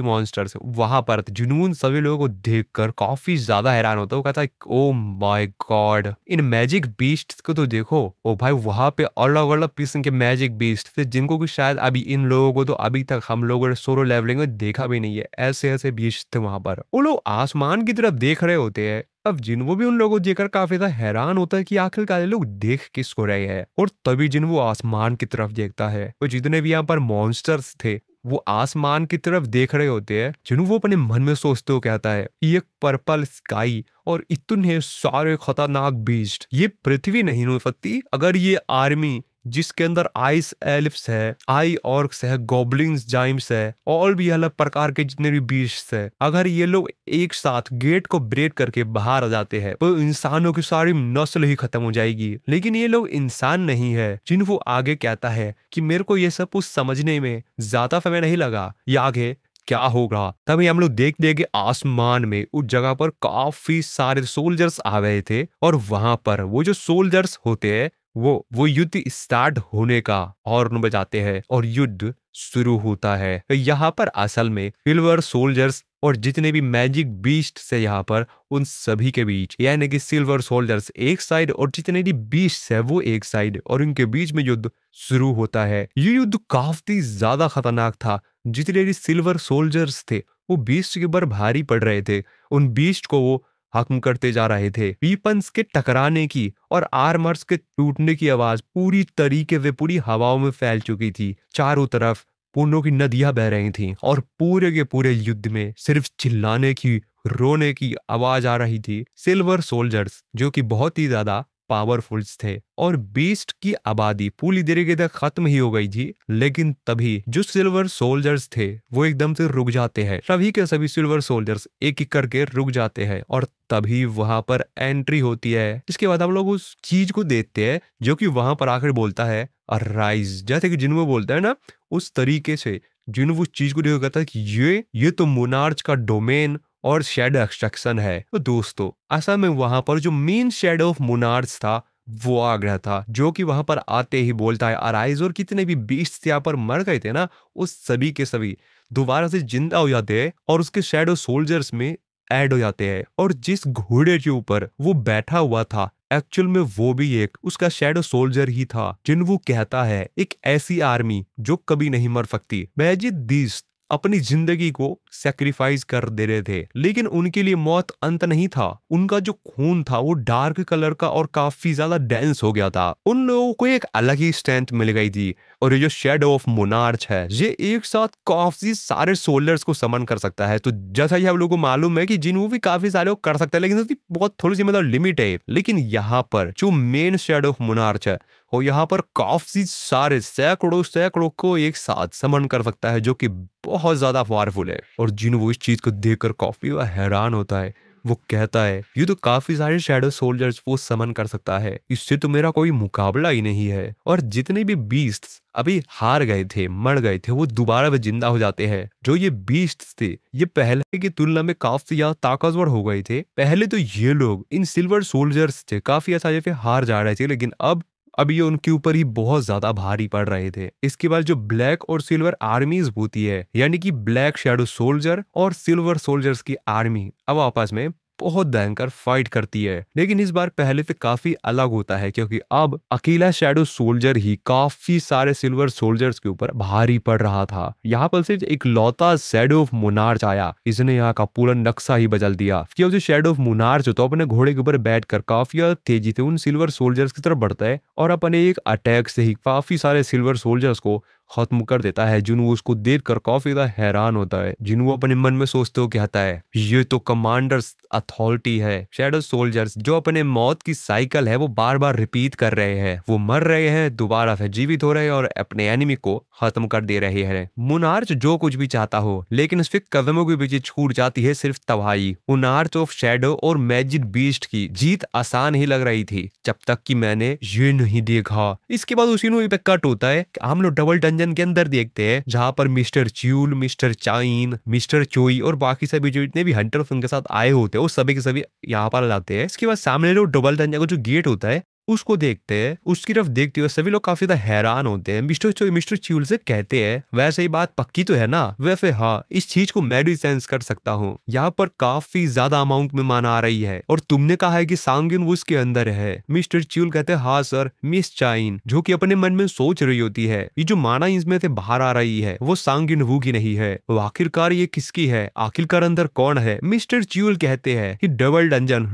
मॉन्स्टर्स वहां पर। जुनून सभी लोगों को देखकर काफी ज्यादा हैरान होता है। वो कहता है oh my God, in magic beast को तो देखो। ओ भाई वहां पे अलग अलग किस्म के मैजिक बीस्ट थे जिनको कि शायद अभी इन लोगों को तो अभी तक हम लोगों ने सोलो लेवलिंग में देखा भी नहीं है। ऐसे ऐसे बीस्ट थे वहां पर। वो लोग आसमान की तरफ देख रहे होते हैं। अब जिन्वो भी उन लोगों को देखकर काफी ज्यादा हैरान होता है कि आखिरकार ये लोग देख किसको रहे हैं। और तभी जिन्वो आसमान की तरफ देखता है। वो जितने भी यहाँ पर मॉन्स्टर्स थे वो आसमान की तरफ देख रहे होते हैं। जिन्वो अपने मन में सोचते हो कहता है ये पर्पल स्काई और इतने सारे खतरनाक बीस्ट ये पृथ्वी नहीं हो सकती अगर ये आर्मी जिसके अंदर आइस एलिफ्स है, आई ऑर्क्स है, गॉब्लिन्स, जाइम्स है और भी अलग प्रकार के जितने भी बीस्ट्स है, अगर ये लोग एक साथ गेट को ब्रेक करके बाहर आ जाते हैं तो इंसानों की सारी नस्ल ही खत्म हो जाएगी। लेकिन ये लोग इंसान नहीं है। जिन्वो आगे कहता है कि मेरे को ये सब कुछ समझने में ज्यादा समय नहीं लगा, ये आगे क्या होगा। तभी हम लोग देख देंगे आसमान में उस जगह पर काफी सारे सोल्जर्स आ गए थे और वहां पर वो जो सोल्जर्स होते हैं वो युद्ध स्टार्ट होने का हॉर्न बजाते हैं और युद्ध शुरू होता है। तो यहाँ पर असल में सिल्वर सोल्जर्स और जितने भी मैजिक बीस्ट से यहाँ पर उन सभी के बीच, यानी कि सिल्वर सोल्जर्स एक साइड और जितने भी बीस्ट है वो एक साइड, और उनके बीच में युद्ध शुरू होता है। ये युद्ध काफी ज्यादा खतरनाक था। जितने भी सिल्वर सोल्जर्स थे वो बीस्ट के ऊपर भारी पड़ रहे थे। उन बीस्ट को वो हकम करते जा रहे थे। वीपन्स के टकराने की और आर्मर्स के टूटने की आवाज पूरी तरीके से पूरी हवाओं में फैल चुकी थी। चारों तरफ खूनों की नदियां बह रही थीं और पूरे के पूरे युद्ध में सिर्फ चिल्लाने की, रोने की आवाज आ रही थी। सिल्वर सोल्जर्स जो कि बहुत ही ज्यादा पावरफुल्स थे और बीस्ट की आबादी पूरी तरीके से खत्म ही हो गई थी। लेकिन तभी जो सिल्वर सोल्जर्स थे वो एकदम से रुक जाते हैं। सभी के सभी सिल्वर सोल्जर्स एक एक करके रुक जाते हैं और तभी वहां पर एंट्री होती है। इसके बाद हम लोग उस चीज को देखते हैं जो कि वहां पर आकर बोलता है अराइज। जैसे कि जिन्वो बोलता है ना उस तरीके से जिन्वो उस चीज को देखकर कहता है कि ये तो मोनार्च का डोमेन और शैडो एक्सट्रैक्शन है। तो दोस्तों असल में वहां पर जो मेन शैडो ऑफ मोनार्च था वो आ गया था, जो कि वहां पर आते ही बोलता है अराइज। और कितने भी बीस्ट यहाँ पर मर गए थे ना उस सभी के सभी दोबारा से जिंदा हो जाते हैं और उसके शैडो सोल्जर्स में ऐड हो जाते हैं। और जिस घोड़े के ऊपर वो बैठा हुआ था एक्चुअल में वो भी एक उसका शैडो सोल्जर ही था। जिन्वो कहता है एक ऐसी आर्मी जो कभी नहीं मर सकती। मैजिक बीस्ट अपनी जिंदगी को सेक्रीफाइस कर दे रहे थे, लेकिन उनके लिए मौत अंत नहीं था। उनका जो खून था वो डार्क कलर का और काफी ज्यादा डेंस हो गया था। उन लोगों को एक अलग ही स्ट्रेंथ मिल गई थी। और ये जो शैडो ऑफ मोनार्च है ये एक साथ काफी सारे सोल्जर्स को समन कर सकता है। तो जैसा ही आप लोगों को मालूम है कि जिन्वो भी काफी सारे कर सकता है, लेकिन उसकी बहुत थोड़ी सी मतलब लिमिट है। लेकिन यहाँ पर जो मेन शैडो ऑफ मोनार्च है और यहाँ पर काफी सारे सैकड़ों सैकड़ों को एक साथ समन कर सकता है, जो कि बहुत ज्यादा पावरफुल है। और जिन्हों इस चीज को देखकर काफी हैरान होता है। वो कहता है ये तो काफी सारे शैडो सोल्जर्स वो समन कर सकता है, इससे तो मेरा कोई मुकाबला ही नहीं है। और जितने भी बीस्ट्स अभी हार गए थे, मर गए थे, वो दोबारा वे जिंदा हो जाते हैं। जो ये बीस्ट्स थे ये पहले की तुलना में काफी ज्यादा ताकतवर हो गए थे। पहले तो ये लोग इन सिल्वर सोल्जर्स थे काफी आसानी से हार जा रहे थे, लेकिन अब ये उनके ऊपर ही बहुत ज्यादा भारी पड़ रहे थे। इसके बाद जो ब्लैक और सिल्वर आर्मीज होती है, यानी कि ब्लैक शैडो सोल्जर और सिल्वर सोल्जर्स की आर्मी अब आपस में बहुत भयंकर फाइट करती है। लेकिन इस बार पहले से काफी अलग होता है, क्योंकि अब अकेला शैडो सोल्जर ही काफी सारे सिल्वर सोल्जर्स के ऊपर भारी पड़ रहा था। यहाँ पर सिर्फ एक लौता शैडो ऑफ मोनार्च आया, इसने यहाँ का पूरा नक्शा ही बदल दिया। क्योंकि शैडो ऑफ मोनार्च तो अपने घोड़े के ऊपर बैठकर काफी तेजी से उन सिल्वर सोल्जर्स की तरफ बढ़ता है और अपने एक अटैक से ही काफी सारे सिल्वर सोल्जर्स को खत्म कर देता है। जिन्हों उसको देखकर काफी ज्यादा हैरान होता है। जिन्हों अपने मन में सोचते हो कहता है ये तो कमांडर्स अथॉरिटी है। शैडो सोल्जर्स जो अपने मौत की साइकिल है वो बार बार रिपीट कर रहे हैं, वो मर रहे हैं, दोबारा से जीवित हो रहे हैं और अपने एनिमी को खत्म कर दे रहे हैं। मुनार्च जो कुछ भी चाहता हो, लेकिन उसके कदमों के पीछे छूट जाती है सिर्फ तबाही। मुनार्च ऑफ शैडो और मैजिक बीस्ट की जीत आसान ही लग रही थी, जब तक कि मैंने ये नहीं देखा। इसके बाद उसी पे कट होता है। हम लोग डबल डंजन के अंदर देखते हैं, जहां पर मिस्टर च्यूल, मिस्टर चाइन, मिस्टर चोई और बाकी सभी जो इतने भी हंटर्स उनके साथ आए होते हैं वो सभी के सभी यहाँ पर लाते हैं। इसके बाद सामने जो डबल डंजन का जो गेट होता है उसको देखते हैं। उसकी तरफ देखते हुए सभी लोग काफी ज्यादा हैरान होते हैं। मिस्टर च्यूल से कहते हैं वैसे ही बात पक्की तो है ना? वैसे हाँ, इस चीज को मैं भी सेंस कर सकता हूँ। यहाँ पर काफी ज्यादा अमाउंट में माना आ रही है और तुमने कहा है कि सांगिन वो उसके अंदर है। मिस्टर च्यूल कहते हैं हाँ सर। मिस चाइन जो कि अपने मन में सोच रही होती है ये जो माना इसमें से बाहर आ रही है वो सांगिन वू की नहीं है, वो आखिरकार ये किसकी है, आखिरकार अंदर कौन है? मिस्टर च्यूल कहते हैं कि डबल डंजन।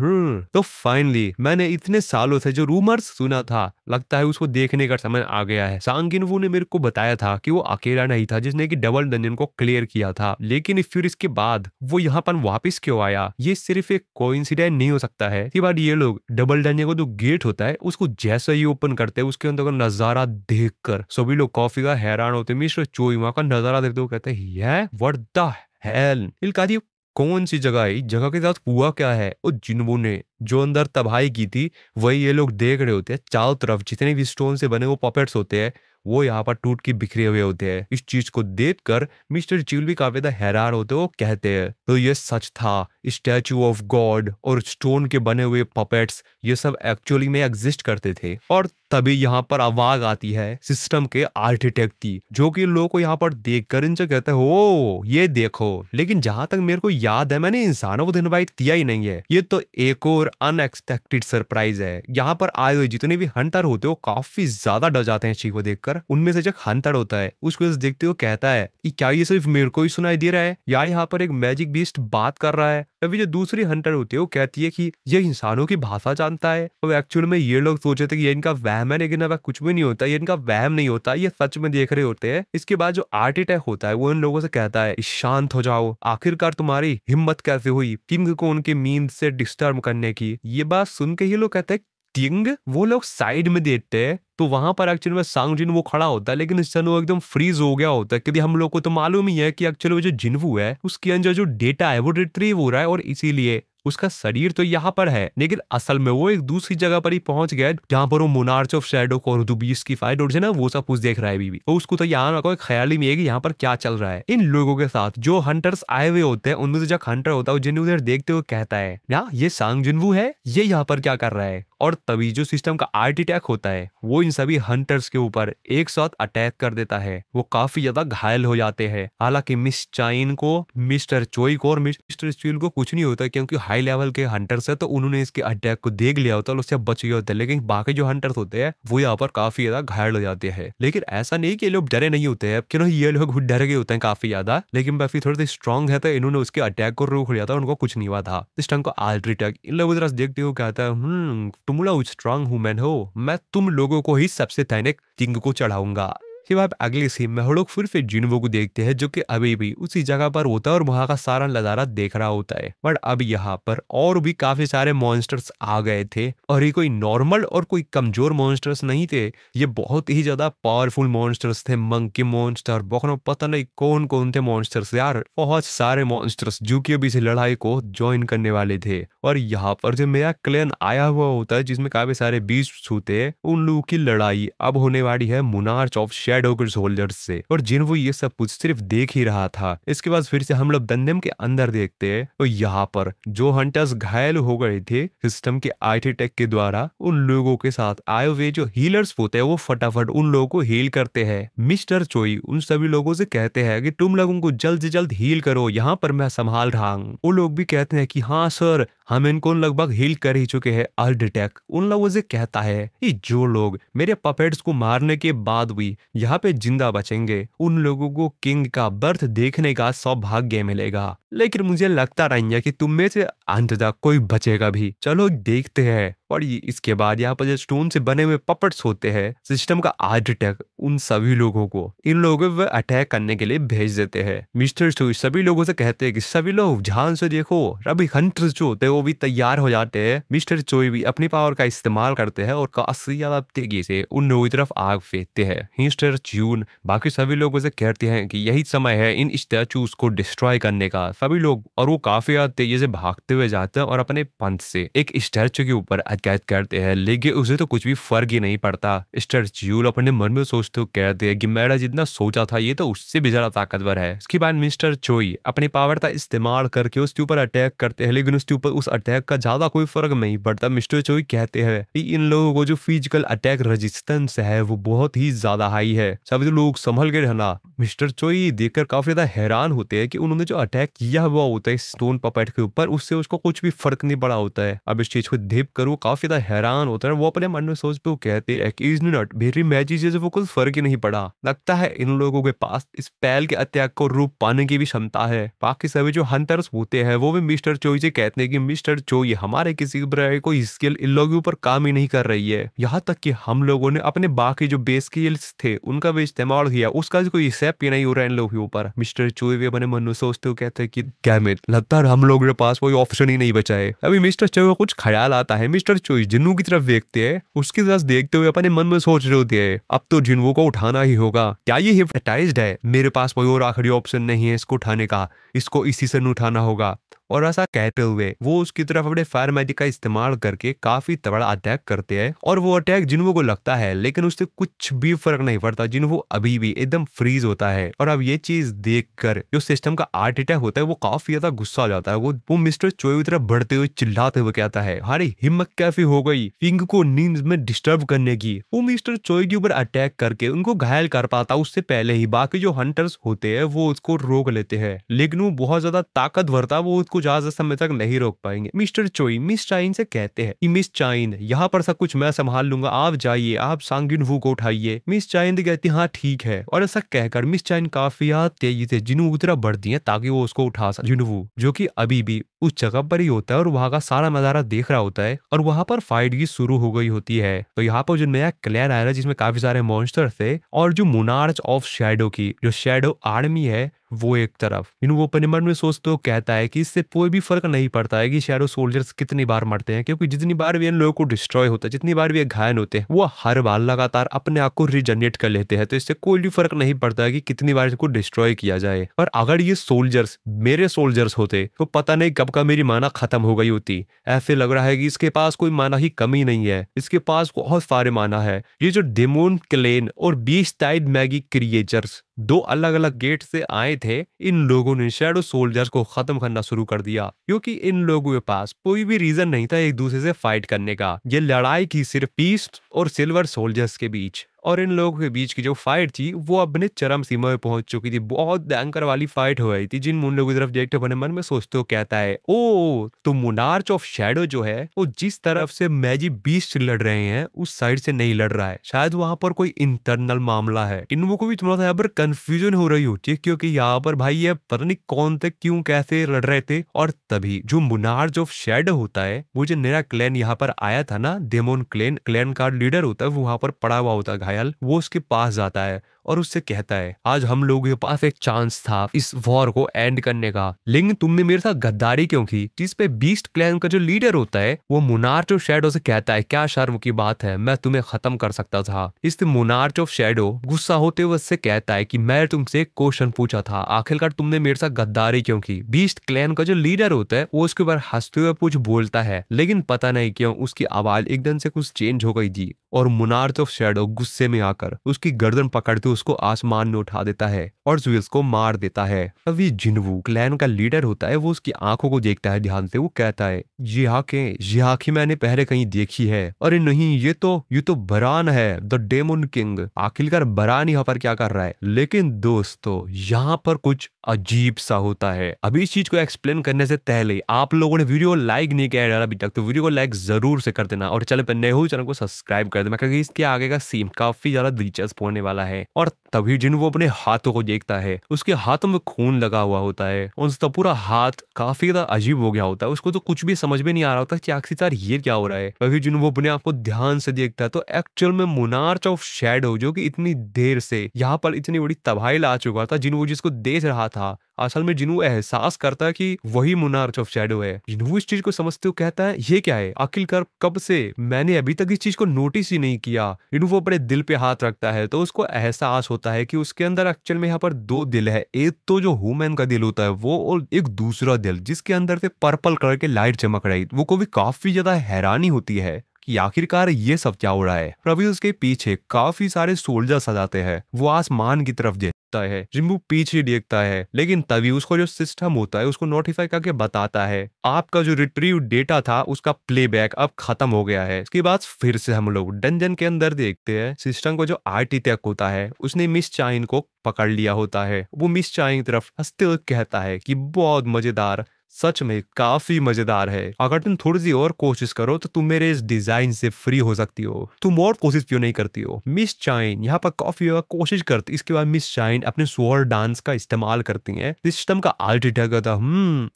तो फाइनली मैंने इतने सालों से जो रूमर्स सुना था, लगता है उसको देखने का समय आ गया है। सांगिन वू ने मेरे को बताया था कि वो अकेला नहीं था जिसने कि डबल डंजन को क्लियर किया था, लेकिन फिर इसके बाद वो यहाँ पर वापस क्यों आया? ये सिर्फ एक कोइंसिडेंस नहीं हो सकता है। इसके बाद ये लोग डबल डंजन को जो गेट होता है उसको जैसे ही ओपन करते हैं, उसके अंदर का नजारा देखकर सभी लोग काफी का हैरान होते हैं। मिस्टर चोई वहां का नजारा देखते हुए कहते हैं ये व्हाट द हेल, इल्कादी कौन सी जगह है, इस जगह के साथ हुआ क्या है? और जिन्हों ने जो अंदर तबाही की थी वही ये लोग देख रहे होते हैं। चारों तरफ जितने भी स्टोन से बने वो पपेट्स होते हैं वो यहाँ पर टूट के बिखरे हुए होते हैं। इस चीज को देखकर मिस्टर च्यूल भी काफी ज्यादा हैरान होते हैं। वो कहते हैं तो ये सच था, स्टैचू ऑफ गॉड और स्टोन के बने हुए पपेट्स ये सब एक्चुअली में एग्जिस्ट करते थे। और तभी यहाँ पर आवाज आती है सिस्टम के आर्किटेक्ट की, जो कि लोगों को यहाँ पर देखकर इनसे कहते हैं ओ ये देखो। लेकिन जहां तक मेरे को याद है मैंने इंसानों को इनवाइट किया ही नहीं है। ये तो एक और अनएक्सपेक्टेड सरप्राइज है। यहाँ पर आए हुए जितने भी हंटर होते हैं वो काफी ज्यादा डर जाते हैं चीज को देखकर। उनमें से जो हंटर होता है उसको देखते हुए कहता है कि क्या ये सिर्फ मेरे को ही सुनाई दे रहा है या यहाँ पर एक मैजिक बीस्ट बात कर रहा है? तभी जो दूसरी हंटर होती है वो कहती है कि ये इंसानों की भाषा जानता है। और एक्चुअल में ये लोग सोचे थे कि ये इनका वहम है, लेकिन अब कुछ भी नहीं होता, ये इनका वहम नहीं होता, ये सच में देख रहे होते हैं। इसके बाद जो आर्किटेक्ट होता है वो इन लोगों से कहता है शांत हो जाओ, आखिरकार तुम्हारी हिम्मत कैसे हुई किंग को उनके नींद से डिस्टर्ब करने की? ये बात सुन के ये लोग कहते हैं किंग? वो लोग साइड में देखते हैं तो वहां पर एक्चुअली में सांगजिन वो खड़ा होता है, लेकिन इस समय वो एकदम फ्रीज हो गया होता है, क्योंकि हम लोग को तो मालूम ही है कि एक्चुअली वो जो जिन्वू है उसके अंदर जो डेटा है वो रिट्रीव हो रहा है और इसीलिए उसका शरीर तो यहाँ पर है, लेकिन असल में वो एक दूसरी जगह पर ही पहुंच गया जहां पर वो मोनार्च ऑफ शैडो और दुबीस की फाइट हो रही है ना, वो सब कुछ देख रहा है अभी भी। तो उसको तो यहाँ कोई ख्याल ही नहीं है कि यहाँ पर क्या चल रहा है। इन लोगों के साथ जो हंटर्स आए हुए होते हैं उनमें से जो हंटर होता है जिन्हें उधर देखते हुए कहता है या ये सांग जिन्वू है, ये यहाँ पर क्या कर रहा है? और तभी जो सिस्टम का आर्किटेक्ट होता है वो इन सभी हंटर्स के ऊपर एक साथ अटैक कर देता है। वो काफी ज्यादा घायल हो जाते हैं। हालांकि मिस चाइन को, मिस्टर चोई को और मिस्टर स्टील को कुछ नहीं होता, क्योंकि हाई लेवल के हंटर्स है तो उन्होंने इसके अटैक को देख लिया होता है और उससे बच गए होते हैं। लेकिन बाकी जो हंटर्स होते हैं वो यहाँ पर काफी ज्यादा घायल हो जाते हैं। लेकिन ऐसा नहीं कि ये लोग डरे नहीं होते हैं, क्यों ये लोग डर गए होते हैं काफी ज्यादा, लेकिन काफी थोड़े स्ट्रॉन्ग है तो इन्होंने उसके अटैक को रोक लिया था, उनको कुछ नहीं हुआ था। सिस्टम को आर्किटेक्ट इन लोगों तरह देखते हुए कहता है तुम लोग स्ट्रॉन्ग वुमेन हो, मैं तुम लोगों को ही सबसे पहले किंग को चढ़ाऊंगा। फिर अब अगले सीन में हम लोग फिर से जिन्वो को देखते हैं जो कि अभी भी उसी जगह पर होता है और वहां का सारा नजारा देख रहा होता है। बट अब यहाँ पर और भी काफी सारे मॉन्स्टर्स आ गए थे और ये कोई नॉर्मल और कोई कमजोर मॉन्स्टर्स नहीं थे, ये बहुत ही ज्यादा पावरफुल मॉन्स्टर्स थे। मंकी मॉन्स्टर, बकरो, पता नहीं कौन कौन थे मॉन्स्टर्स यार, बहुत सारे मॉन्स्टर्स जो कि अभी इस लड़ाई को ज्वाइन करने वाले थे। और यहाँ पर जो मेरा क्लैन आया हुआ होता है जिसमें काफी सारे बीस्ट होते हैं, उन लोगों की लड़ाई अब होने वाली है मोनार्च ऑफ शैडो के सोल्जर्स से। और जिन्वो ये सब कुछ सिर्फ देख ही रहा था। इसके बाद फिर से हम लोग दंडेम के अंदर देखते हैं तो यहाँ पर जो हंटर्स घायल हो गए थे सिस्टम के आईटी टेक के द्वारा, उन लोगों के साथ आए हुए जो हीलर्स होते हैं वो फटाफट उन लोगों को हील करते हैं। मिस्टर चोई उन सभी लोगों से कहते हैं कि तुम लोगों को जल्द से जल्द हील करो, यहाँ पर मैं संभाल रहा हूँ। वो लोग भी कहते हैं कि हाँ सर, हम इनको लगभग हील कर ही चुके हैं। अल्डेटेक उन लोगों से कहता है कि जो लोग मेरे पपेट्स को मारने के बाद भी यहाँ पे जिंदा बचेंगे, उन लोगों को किंग का बर्थ देखने का सौभाग्य मिलेगा। लेकिन मुझे लगता नहीं है कि तुम में से अंत तक कोई बचेगा भी। चलो देखते हैं। और इसके बाद यहाँ पर जो स्टोन से बने हुए पपेट्स होते हैं, सिस्टम का आर्किटेक्ट उन सभी लोगों को इन लोगों पर अटैक करने के लिए भेज देते हैं। मिस्टर चोई सभी लोगों से कहते हैं कि सभी लोग ध्यान से देखो। अभी हंटर्स जो होते हैं वो भी तैयार हो जाते हैं। मिस्टर चोई भी अपनी पावर का इस्तेमाल करते हैं और काफी ज्यादा तेजी से उन लोगों की तरफ आग फेंकते हैं। मिस्टर च्यून बाकी सभी लोगों से कहते हैं कि यही समय है इन स्टैचूज को डिस्ट्रॉय करने का। सभी लोग और वो काफी ज्यादा तेजी से भागते हुए जाते हैं और अपने पंच से एक स्टैचू के ऊपर अटैक करते हैं, लेकिन उसे तो कुछ भी फर्क ही नहीं पड़ता। मिस्टर च्यून अपने मन में सोचते हुए कहते हैं कि मैंने जितना सोचा था ये तो उससे भी ज्यादा ताकतवर है। इसके बाद मिस्टर चोई अपनी पावर का इस्तेमाल करके उसके ऊपर अटैक करते हैं, लेकिन उसके ऊपर उस अटैक का ज्यादा कोई फर्क नहीं पड़ता। मिस्टर चोई कहते हैं कि इन लोगों को जो फिजिकल अटैक रेजिस्टेंस है वो बहुत ही ज्यादा हाई है, सभी लोग संभल के रहना। मिस्टर चोई देखकर काफी ज्यादा हैरान होते हैं कि उन्होंने जो अटैक किया हुआ होता है स्टोन पपेट के ऊपर, उससे उसको कुछ भी फर्क नहीं पड़ा होता है। अब इस चीज को देख कर वो काफी ज्यादा हैरान होता है। वो अपने मन में सोचते हुए कहते हैं कि नॉट मेरी मैजिक से वो कुछ फर्क ही नहीं पड़ा। लगता है इन लोगों के पास इस पैल के अटैक को रूप पाने की भी क्षमता है। बाकी सभी जो हंटर्स होते हैं वो भी मिस्टर चोई से कहते हैं कि मिस्टर चोई हमारे किसी भी कोई स्किल इन लोगों के ऊपर काम ही नहीं कर रही है। यहाँ तक कि हम लोगों ने अपने बाकी जो बेस स्किल्स थे उनका भी इस्तेमाल किया, उसका भी कोई हिसाब ही नहीं हो रहा है इन लोगों के ऊपर। मिस्टर चोई भी अपने मन में सोचते हुए कहते हैं कि डैम लगता है हम लोगों के पास कोई ऑप्शन ही नहीं बचा है। अभी मिस्टर चोई को कुछ ख्याल आता है। मिस्टर चोई जिन्नू की तरफ देखते हैं, उसकी तरफ देखते हुए अपने मन में सोच रहे होते हैं अब तो जिन्नू को उठाना ही होगा। क्या ये हिप्नोटाइज्ड है? मेरे पास कोई और आखिरी ऑप्शन नहीं है इसको उठाने का, इसको इसी से उठाना होगा। और ऐसा कहते हुए वो उसकी तरफ अपने फायर मैजिक का इस्तेमाल करके काफी तगड़ा अटैक करते हैं। और वो अटैक जिन्वो को लगता है लेकिन उससे कुछ भी फर्क नहीं पड़ता। जिन्वो अभी भी एकदम फ्रीज होता है। और अब ये चीज देखकर जो सिस्टम का आर्किटेक्ट होता है वो काफी ज्यादा गुस्सा हो जाता है। वो मिस्टर चोई की तरफ बढ़ते हुए चिल्लाते हुए कहता है, हमारी हिम्मत कैसी हो गई किंग को नींद में डिस्टर्ब करने की। वो मिस्टर चोई के ऊपर अटैक करके उनको घायल कर पाता उससे पहले ही बाकी जो हंटर्स होते हैं वो उसको रोक लेते हैं, लेकिन वो बहुत ज्यादा ताकतवर था, वो उसको ज्यादा समय तक नहीं रोक पाएंगे। मिस्टर चोई मिस चाइन से कहते हैं कि मिस चाइन यहाँ पर सब कुछ मैं संभाल लूंगा, आप जाइए, आप सांगिन वू को उठाइए। मिस चाइन कहती है हाँ ठीक है। और ऐसा कहकर मिस चाइन काफी तेजी से जिन्हू की तरफ बढ़ती है ताकि वो उसको उठा सके। जिन्हू जो कि अभी भी उस जगह पर ही होता है और वहां का सारा नजारा देख रहा होता है और वहां पर फाइट भी शुरू हो गई होती है। तो यहाँ पर जो नया क्लैन आया जिसमें काफी सारे मॉन्स्टर थे और जो मोनार्च ऑफ शैडो की जो शैडो आर्मी है वो एक तरफ। वो अपने मन में सोचते हो कहता है कि इससे कोई भी फर्क नहीं पड़ता है कि शैडो सोल्जर्स कितनी बार मरते हैं, क्योंकि जितनी बार भी इन लोगों को डिस्ट्रॉय होता है, जितनी बार भी ये घायल होते हैं, वो हर बार लगातार अपने आप को रिजनरेट कर लेते हैं। तो इससे कोई भी फर्क नहीं पड़ता है कि कितनी बार इसको डिस्ट्रॉय किया जाए। और अगर ये सोल्जर्स मेरे सोल्जर्स होते तो पता नहीं कब का मेरी माना खत्म हो गई होती। ऐसे लग रहा है कि इसके पास कोई माना की कमी नहीं है, इसके पास बहुत सारे माना है। ये जो डेमोन क्लेन और बीस्ट टाइड मैगी क्रिएचर्स दो अलग अलग गेट से आए थे, इन लोगों ने शैडो सोल्जर्स को खत्म करना शुरू कर दिया, क्योंकि इन लोगों के पास कोई भी रीजन नहीं था एक दूसरे से फाइट करने का। ये लड़ाई की सिर्फ पीस्ट और सिल्वर सोल्जर्स के बीच, और इन लोगों के बीच की जो फाइट थी वो अपने चरम सीमा में पहुंच चुकी थी। बहुत भयंकर वाली फाइट हो रही थी। जिन मुन लोगों की तरफ देखते अपने मन में सोचते हो कहता है ओ तो मोनार्च ऑफ शैडो जो है वो जिस तरफ से मैजी बीस्ट लड़ रहे हैं उस साइड से नहीं लड़ रहा है, शायद वहां पर कोई इंटरनल मामला है। इन लोगों को भी थोड़ा सा यहाँ पर कंफ्यूजन हो रही होती है, क्योंकि यहाँ पर भाई ये पता नहीं कौन थे, क्यों कैसे लड़ रहे थे। और तभी जो मोनार्च ऑफ शैडो होता है वो जो नया क्लैन यहाँ पर आया था ना, डेमोन क्लैन का लीडर होता है, वो वहां पर पड़ा हुआ होता है रायल वो उसके पास जाता है और उससे कहता है आज हम लोगों के पास एक चांस था इस वॉर को एंड करने का, लेकिन तुमने मेरे साथ गद्दारी क्यों की। जिस पे बीस्ट क्लैन का जो लीडर होता है वो मोनार्च ऑफ शैडो से कहता है क्या शर्म की बात है, मैं तुम्हें खत्म कर सकता था। इस मोनार्च ऑफ शैडो गुस्सा होते हुए उससे कहता है कि मैं तुमसे एक क्वेश्चन पूछा था, आखिरकार तुमने मेरे साथ गद्दारी क्यों की। बीस्ट क्लैन का जो लीडर होता है वो उसके ऊपर हंसते हुए कुछ बोलता है, लेकिन पता नहीं क्यों उसकी आवाज एकदम से कुछ चेंज हो गई थी और मोनार्च ऑफ शैडो गुस्से में आकर उसकी गर्दन पकड़ते उसको आसमान में उठा देता है और जुएल्स को मार देता है। अभी जिनवू क्लैन का लीडर होता है वो उसकी आंखों को देखता है ध्यान से, वो कहता है ये आंखें मैंने पहले कहीं देखी है। अरे नहीं, ये तो बरान है, द डेमन किंग। आखिरकार बरान यहाँ पर क्या कर रहा है। लेकिन दोस्तों यहाँ पर कुछ अजीब सा होता है। अभी इस चीज को एक्सप्लेन करने से पहले आप लोगों ने वीडियो लाइक नहीं किया है अभी तक, तो वीडियो को लाइक जरूर से कर देना और चैनल पर नए हो चैनल को सब्सक्राइब कर देना, क्योंकि इसके आगे का सीन काफी ज्यादा दिलचस्प होने वाला है। और तभी जिन वो अपने हाथों को देखता है उसके हाथों में खून लगा हुआ होता है और उसका पूरा हाथ काफी ज्यादा अजीब हो गया होता है। उसको तो कुछ भी समझ में नहीं आ रहा होता कि आखिरकार ये क्या हो रहा है। तभी जिन वो अपने आप को ध्यान से देखता है तो एक्चुअल में मोनार्च ऑफ शैडो जो कि इतनी देर से यहाँ पर इतनी बड़ी तबाही ला चुका था, जिन वो जिसको देख रहा था, असल में जिनू एहसास करता है कि वही मोनार्च ऑफ शैडो है। जिनू इस चीज को समझते हुए कहता है ये क्या है, आखिरकार कब से, मैंने अभी तक इस चीज को नोटिस ही नहीं किया। जिनू वो अपने दिल पे हाथ रखता है तो उसको एहसास होता है कि उसके अंदर एक्चुअल में यहाँ पर दो दिल है, एक तो जो ह्यूमन का दिल होता है वो, और एक दूसरा दिल जिसके अंदर से पर्पल कलर के लाइट चमक रही। वो को भी काफी ज्यादा हैरानी होती है कि आखिरकार ये सब क्या हो रहा है। अभी उसके पीछे काफी सारे सोल्जर्स आ जाते हैं। वो आसमान की तरफ देखता है, जिम्बू पीछे देखता है, लेकिन तभी उसको जो सिस्टम होता है उसको नोटिफाई करके बताता है आपका जो रिट्रीव डेटा था उसका प्लेबैक अब खत्म हो गया है। इसके बाद फिर से हम लोग डंजन के अंदर देखते हैं सिस्टम को जो आर्किटेक्ट होता है उसने मिस चाइन को पकड़ लिया होता है। वो मिस चाइन की तरफ हंसते हुए कहता है कि बहुत मजेदार, सच में काफी मजेदार है, अगर तुम थोड़ी सी और कोशिश करो तो तुम मेरे इस डिजाइन से फ्री हो सकती हो। तुम और कोशिश क्यों नहीं करती हो। मिस चाइन यहाँ पर काफी कोशिश करती। इसके बाद मिस चाइन अपने स्वॉर्ड डांस का इस्तेमाल करती हैं। सिस्टम का अल्ट अटैक करता,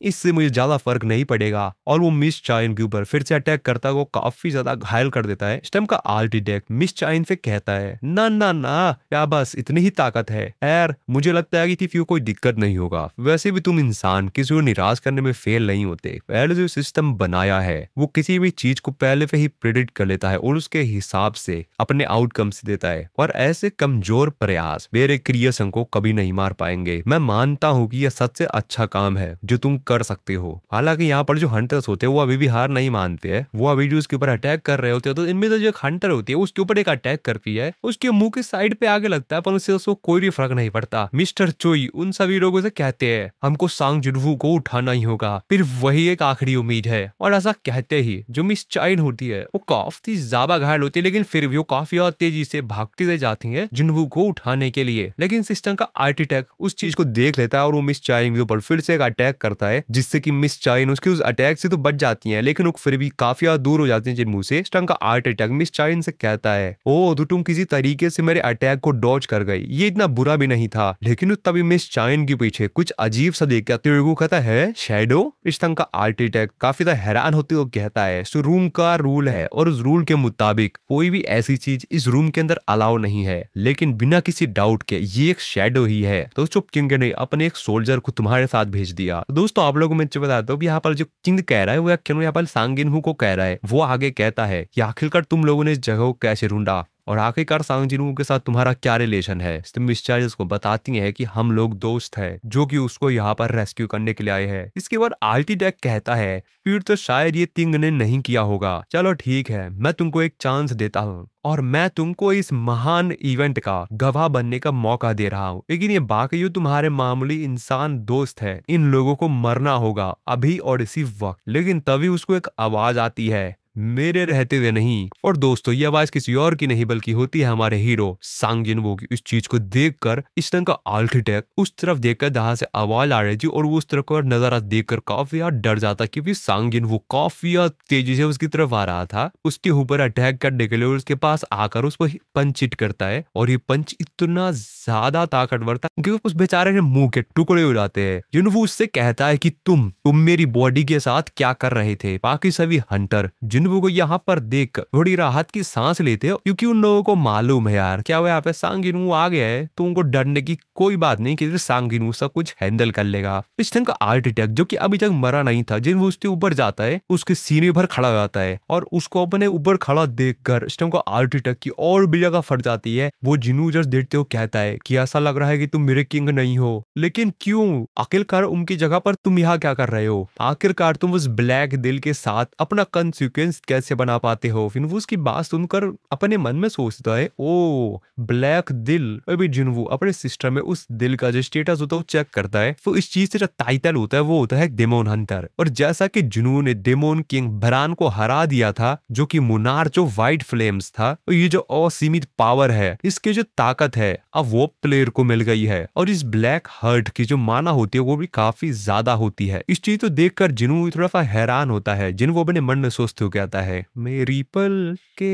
इससे मुझे ज्यादा फर्क नहीं पड़ेगा, और वो मिस चाइन के ऊपर फिर से अटैक करता, वो काफी ज्यादा घायल कर देता है। सिस्टम का अल्ट अटैक मिस चाइन से कहता है ना ना ना, क्या बस इतनी ही ताकत है यार, मुझे लगता है कि कोई दिक्कत नहीं होगा। वैसे भी तुम इंसान किसी को निराश करने में फेल नहीं होते। पहले जो सिस्टम बनाया है वो किसी भी चीज को पहले से ही प्रेडिक्ट कर लेता है और उसके हिसाब से अपने आउटकम्स देता है, और ऐसे कमजोर प्रयास मेरे क्रिएशन को कभी नहीं मार पाएंगे। मैं मानता हूँ कि यह सबसे अच्छा काम है जो तुम कर सकते हो। हालांकि यहाँ पर जो हंटर्स होते हैं वो अभी भी हार नहीं मानते हैं। वो अभी जो उसके ऊपर अटैक कर रहे होते हैं, तो इनमें से जो एक हंटर होती है उसके ऊपर एक अटैक करती है, उसके मुंह की साइड पे आगे लगता है, पर उससे उसको कोई भी फर्क नहीं पड़ता। मिस्टर चोई उन सभी लोगों से कहते हैं हमको सांग जुनवू को उठाना ही होगा, फिर वही एक आखिरी उम्मीद है। और ऐसा कहते ही जो मिस चाइन होती है वो काफी ज्यादा घायल होती है, लेकिन फिर भी वो काफी तेजी से भागती रह जाती है जिनवू को उठाने के लिए। लेकिन सिस्टम का आर्किटेक्ट उस चीज को देख लेता है और वो मिस चाइन के ऊपर फिर से एक अटैक करता है, जिससे कि मिस चाइन उसके उस अटैक से तो बच जाती है, लेकिन वो फिर भी काफी दूर हो जाती है जिनवू से। सिस्टम का आर्किटेक्ट मिस चाइन से कहता है ओ तो तुम किसी तरीके से मेरे अटैक को डॉज कर गई, ये इतना बुरा भी नहीं था। लेकिन तभी मिस चाइन के पीछे कुछ अजीब सा देख के कहता है शैडो। इस तरह का आर्किटेक्ट काफी ज्यादा हैरान होते हुए कहता है इस रूम का रूल है और उस रूल के मुताबिक कोई भी ऐसी चीज इस रूम के अंदर अलाउ नहीं है, लेकिन बिना किसी डाउट के ये एक शैडो ही है। तो चुप किंग ने अपने एक सोल्जर को तुम्हारे साथ भेज दिया। दोस्तों आप लोगों में बता दो यहाँ पर जो किंग कह रहा है वो क्यों यहाँ पर सांगिनहू को कह रहा है। वो आगे कहता है कि आखिरकार तुम लोगों ने इस जगह को कैसे ढूंढा और आखिरकार सांग जिनवू के साथ तुम्हारा क्या रिलेशन है। मिस चाइन उसको बताती है कि हम लोग दोस्त हैं जो कि उसको यहाँ पर रेस्क्यू करने के लिए आए हैं। इसके बाद आर्किटेक्ट कहता है फिर तो शायद ये किंग ने नहीं किया होगा। चलो ठीक है, मैं तुमको एक चांस देता हूँ और मैं तुमको इस महान इवेंट का गवाह बनने का मौका दे रहा हूँ, लेकिन ये बाकी तुम्हारे मामूली इंसान दोस्त है, इन लोगों को मरना होगा अभी और इसी वक्त। लेकिन तभी उसको एक आवाज आती है मेरे रहते हुए नहीं। और दोस्तों ये आवाज किसी और की नहीं बल्कि होती है हमारे हीरो सांग जिनवू की। इस चीज को देखकर इस तरह का आर्किटेक्ट उस तरफ देखकर जहां से आवाज आ रही थी और वो उस तरफ का नजारा देखकर काफी डर जाता, क्योंकि सांग जिनवू काफी तेजी से उसकी तरफ आ रहा था उसके ऊपर अटैक करने के लिए, और उसके पास आकर उसको पंच हिट करता है और ये पंच इतना ज्यादा ताकतवर था कि उस बेचारे के मुंह के टुकड़े हो जाते हैं। जिनवू उससे कहता है कि तुम मेरी बॉडी के साथ क्या कर रहे थे। बाकी सभी हंटर जिन जिन्वू को यहाँ पर देख थोड़ी राहत की सांस लेते हो, क्योंकि उन लोगों को मालूम है यार क्या हुआ यहाँ पे सांगिनू आ गया है, तो उनको डरने की कोई बात नहीं कि सांगिनू सब कुछ हैंडल कर लेगा। इस टाइम का आर्किटेक्ट जो कि अभी तक मरा नहीं था, जिन्वू उसके ऊपर जाता है, उसके सीने पर खड़ा हो जाता है और उसको अपने ऊपर खड़ा देखकर इस टाइम का आर्किटेक्ट की और भी जगह फट जाती है। वो जिन्वू जस्ट देखते हो कहता है कि ऐसा लग रहा है कि तुम मेरे किंग नहीं हो, लेकिन क्यों, आखिरकार उनकी जगह पर तुम यहाँ क्या कर रहे हो, आखिरकार तुम उस ब्लैक दिल के साथ अपना कंसिक्वेंस कैसे बना पाते हो। फिर वो उसकी बात सुनकर अपने मन में सोचता है, ओ ब्लैक दिल। अभी जिन्वू अपने सिस्टम में उस दिल का जो स्टेटस होता है वो चेक करता है, तो इस चीज से जो टाइटल होता है वो होता है डेमोन हंटर। और जैसा कि जिन्वू ने डेमोन किंग भरान को हरा दिया था, जो कि मुनार जो व्हाइट फ्लेम्स था, तो ये जो असीमित पावर है, इसकी जो ताकत है अब वो प्लेयर को मिल गई है। और इस ब्लैक हर्ट की जो माना होती है वो भी काफी ज्यादा होती है। इस चीज को देखकर जिन्वू थोड़ा सा हैरान होता है। जिन्वू अपने मन में सोचते हुए कहता है, मेरी पल के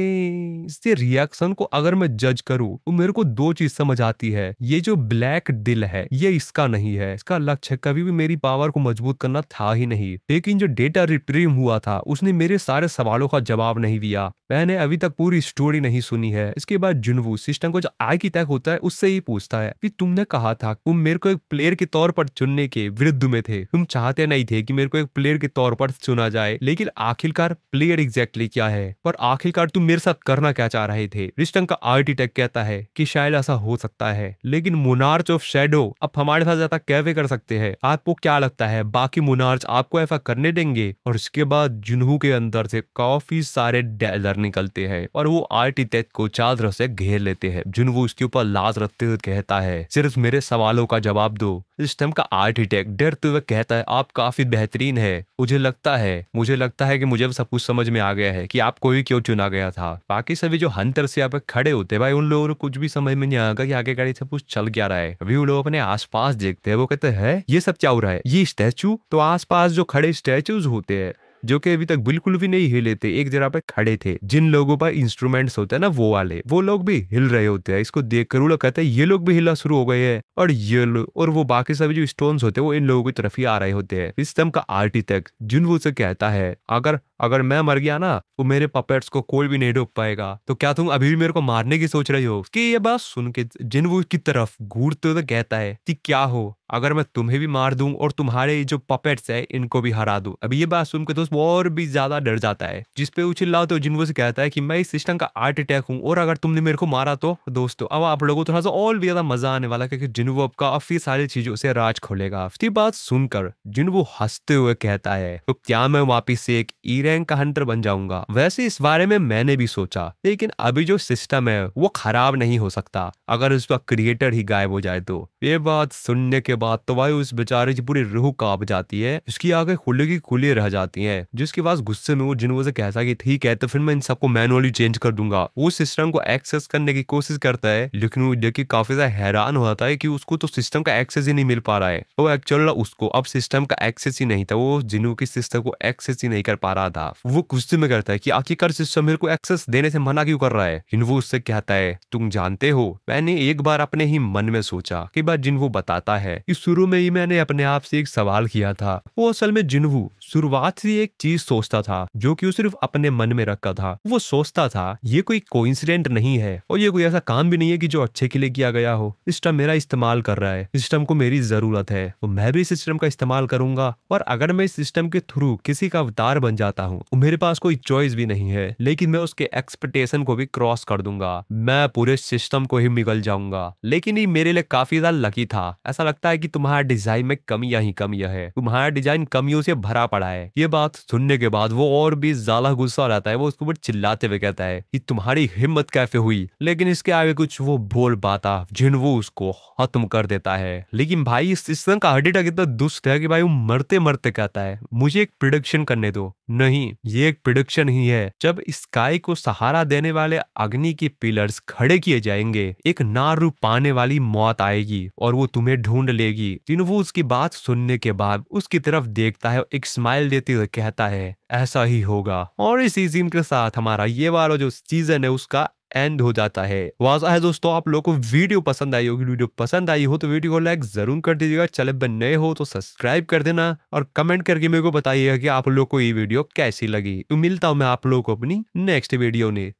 इसके रिएक्शन को अगर मैं जज करूं तो मेरे को दो चीज समझ आती है। ये जो ब्लैक दिल है ये इसका नहीं है, इसका लक्ष्य कभी भी मेरी पावर को मजबूत करना था ही नहीं। लेकिन जो डेटा रिट्रीव हुआ था उसने मेरे सारे सवालों का जवाब नहीं दिया। मैंने अभी तक पूरी स्टोरी नहीं सुनी है। इसके बाद जिन्वू सिस्टम को जो आर्किटेक्ट होता है उससे ही पूछता है कि तुमने कहा था तुम मेरे को एक प्लेयर के तौर पर चुनने के विरुद्ध में थे, तुम चाहते नहीं थे कि मेरे को एक प्लेयर के तौर पर चुना जाए, लेकिन आखिरकार प्लेयर एग्जैक्टली क्या है, पर आखिरकार तुम मेरे साथ करना क्या चाह रहे थे। रिस्टन का आर्किटेक्ट कहता है कि शायद ऐसा हो सकता है, लेकिन मोनार्च ऑफ शैडो अब हमारे साथ ज्यादा कैसे कर सकते हैं। आपको क्या लगता है बाकी मोनार्च आपको ऐसा करने देंगे। और इसके बाद जिन्हू के अंदर से काफी सारे डेजर निकलते हैं और वो आर्किटेक्ट को चादर से घेर लेते हैं। जिन्हू उसके ऊपर लाज रखते हुए कहता है, सिर्फ मेरे सवालों का जवाब दो। इस टाइम का आर्किटेक्ट डरते हुए कहता है, आप काफी बेहतरीन है, मुझे लगता है कि मुझे सब कुछ समझ में आ गया है कि आपको ही क्यों चुना गया था। बाकी सभी जो हंटर से यहाँ पे खड़े होते हैं भाई, उन लोगों को कुछ भी समझ में नहीं आएगा कि आगे गाड़ी सब कुछ चल क्या रहा है। अभी वो लोग अपने आसपास देखते हैं, वो कहते हैं ये सब क्या हो रहा है, ये स्टैचू। तो आसपास जो खड़े स्टैचूज होते हैं जो कि अभी तक बिल्कुल भी नहीं हिले थे, एक जगह पे खड़े थे। जिन लोगों पर इंस्ट्रूमेंट्स होते हैं ना वो वाले, वो लोग भी हिल रहे होते हैं। इसको देखकर वो लोग कहते हैं ये लोग भी हिलना शुरू हो गए हैं, और ये लोग और वो बाकी सभी जो स्टोन्स होते हैं वो इन लोगों की तरफ ही आ रहे होते हैं। इस टाइम का आर्किटेक्ट जिन्वू से कहता है, अगर मैं मर गया ना तो मेरे पपेट्स को कोई भी नहीं रोक पाएगा, तो क्या तुम अभी भी मेरे को मारने की सोच रही हो। कि ये बात सुन के जिन्वू की तरफ घूरते हुए कहता है कि क्या हो अगर मैं तुम्हें भी मार दूं और तुम्हारे जो पपेट्स है इनको भी हरा दूं। अभी ये बात सुनकर दोस्त वो और भी ज्यादा डर जाता है, जिसपे वो चिल्लाओ तो जिन्वू से कहता है कि मैं इस सिस्टम का आर्किटेक्ट हूं और अगर तुमने मेरे को मारा तो दोस्तों अब आप लोगों को थोड़ा सा और भी ज्यादा मजा आने वाला, क्योंकि जिन्वू अब काफी सारी चीजों से राज खोलेगा। इसकी बात सुनकर जिन्वू हंसते हुए कहता है, तो क्या मैं वापिस से एक ई रैंक का हंटर बन जाऊंगा। वैसे इस बारे में मैंने भी सोचा, लेकिन अभी जो सिस्टम है वो खराब नहीं हो सकता अगर उसका क्रिएटर ही गायब हो जाए तो। ये बात सुनने के बाद तो भाई उस बेचारे की पूरी रूह कांप जाती है, उसकी आंखें खुली की खुली रह जाती हैं। जिसके बाद गुस्से में वो जिन्वू से कहता है कि ठीक है तो फिर मैं इन सबको मैनुअली चेंज कर दूंगा। वो सिस्टम को एक्सेस करने की कोशिश करता है, लेकिन वो देखिए काफी ज्यादा हैरान हो जाता है कि उसको तो सिस्टम का एक्सेस ही नहीं मिल पा रहा है। वो एक्चुअल उसको अब सिस्टम का एक्सेस ही नहीं था, वो जिन्वू की सिस्टम को एक्सेस ही नहीं कर पा रहा था। वो गुस्से में करता है कि आखिरकार सिस्टम मेरे को एक्सेस देने से मना क्यों कर रहा है। जिन्वू उससे कहता है, तुम जानते हो मैंने एक बार अपने ही मन में सोचा। कि बात जिन्वू बताता है कि शुरू में ही मैंने अपने आप से एक सवाल किया था। वो असल में जिन्वू शुरुआत से एक चीज सोचता था जो कि वो सिर्फ अपने मन में रखा था। वो सोचता था ये कोई कोइंसिडेंट नहीं है और ये कोई ऐसा काम भी नहीं है कि जो अच्छे के लिए किया गया हो। सिस्टम मेरा इस्तेमाल कर रहा है, सिस्टम को मेरी जरूरत है, तो मैं भी सिस्टम का इस्तेमाल करूंगा। और अगर मैं इस सिस्टम के थ्रू किसी का अवतार बन जाता हूँ तो मेरे पास कोई चॉइस भी नहीं है, लेकिन मैं उसके एक्सपेक्टेशन को भी क्रॉस कर दूंगा। मैं पूरे सिस्टम को ही निगल जाऊंगा। लेकिन ये मेरे लिए काफी ज्यादा लकी था। ऐसा लगता है कि तुम्हारा डिजाइन में कमियां ही कमियां है, तुम्हारा डिजाइन कमियों से भरा पड़ा है। ये बात सुनने के बाद वो और भी ज्यादा गुस्सा हो जाता है। वो उसके ऊपर चिल्लाते हुए कहता है कि तुम्हारी हिम्मत कैसे हुई। लेकिन इसके आगे कुछ वो बोल पाता जिन्वू उसको खत्म कर देता है। लेकिन भाई इस सिस्टम का आर्किटेक्ट इतना दुष्ट है कि भाई वो मरते मरते कहता है मुझे एक प्रिडिक्शन करने दो। नहीं, ये एक प्रिडिक्शन ही है। जब स्काई को सहारा देने वाले अग्नि के पिलर्स खड़े किए जाएंगे, एक ना रूप पाने वाली मौत आएगी और वो तुम्हें ढूंढ लेगी। जिन्वू उसकी बात सुनने के बाद उसकी तरफ देखता है, एक स्माइल देते हुए कहता है ऐसा ही होगा। और इसी सीन के साथ हमारा ये वाला जो सीजन है उसका एंड हो जाता है। वो आशा है दोस्तों आप लोगों को वीडियो पसंद आई होगी। वीडियो पसंद आई हो तो वीडियो को लाइक जरूर कर दीजिएगा, चैनल पर नए हो तो सब्सक्राइब कर देना और कमेंट करके मेरे को बताइएगा कि आप लोग को ये वीडियो कैसी लगी। तो मिलता हूं मैं आप लोगों को अपनी नेक्स्ट वीडियो में।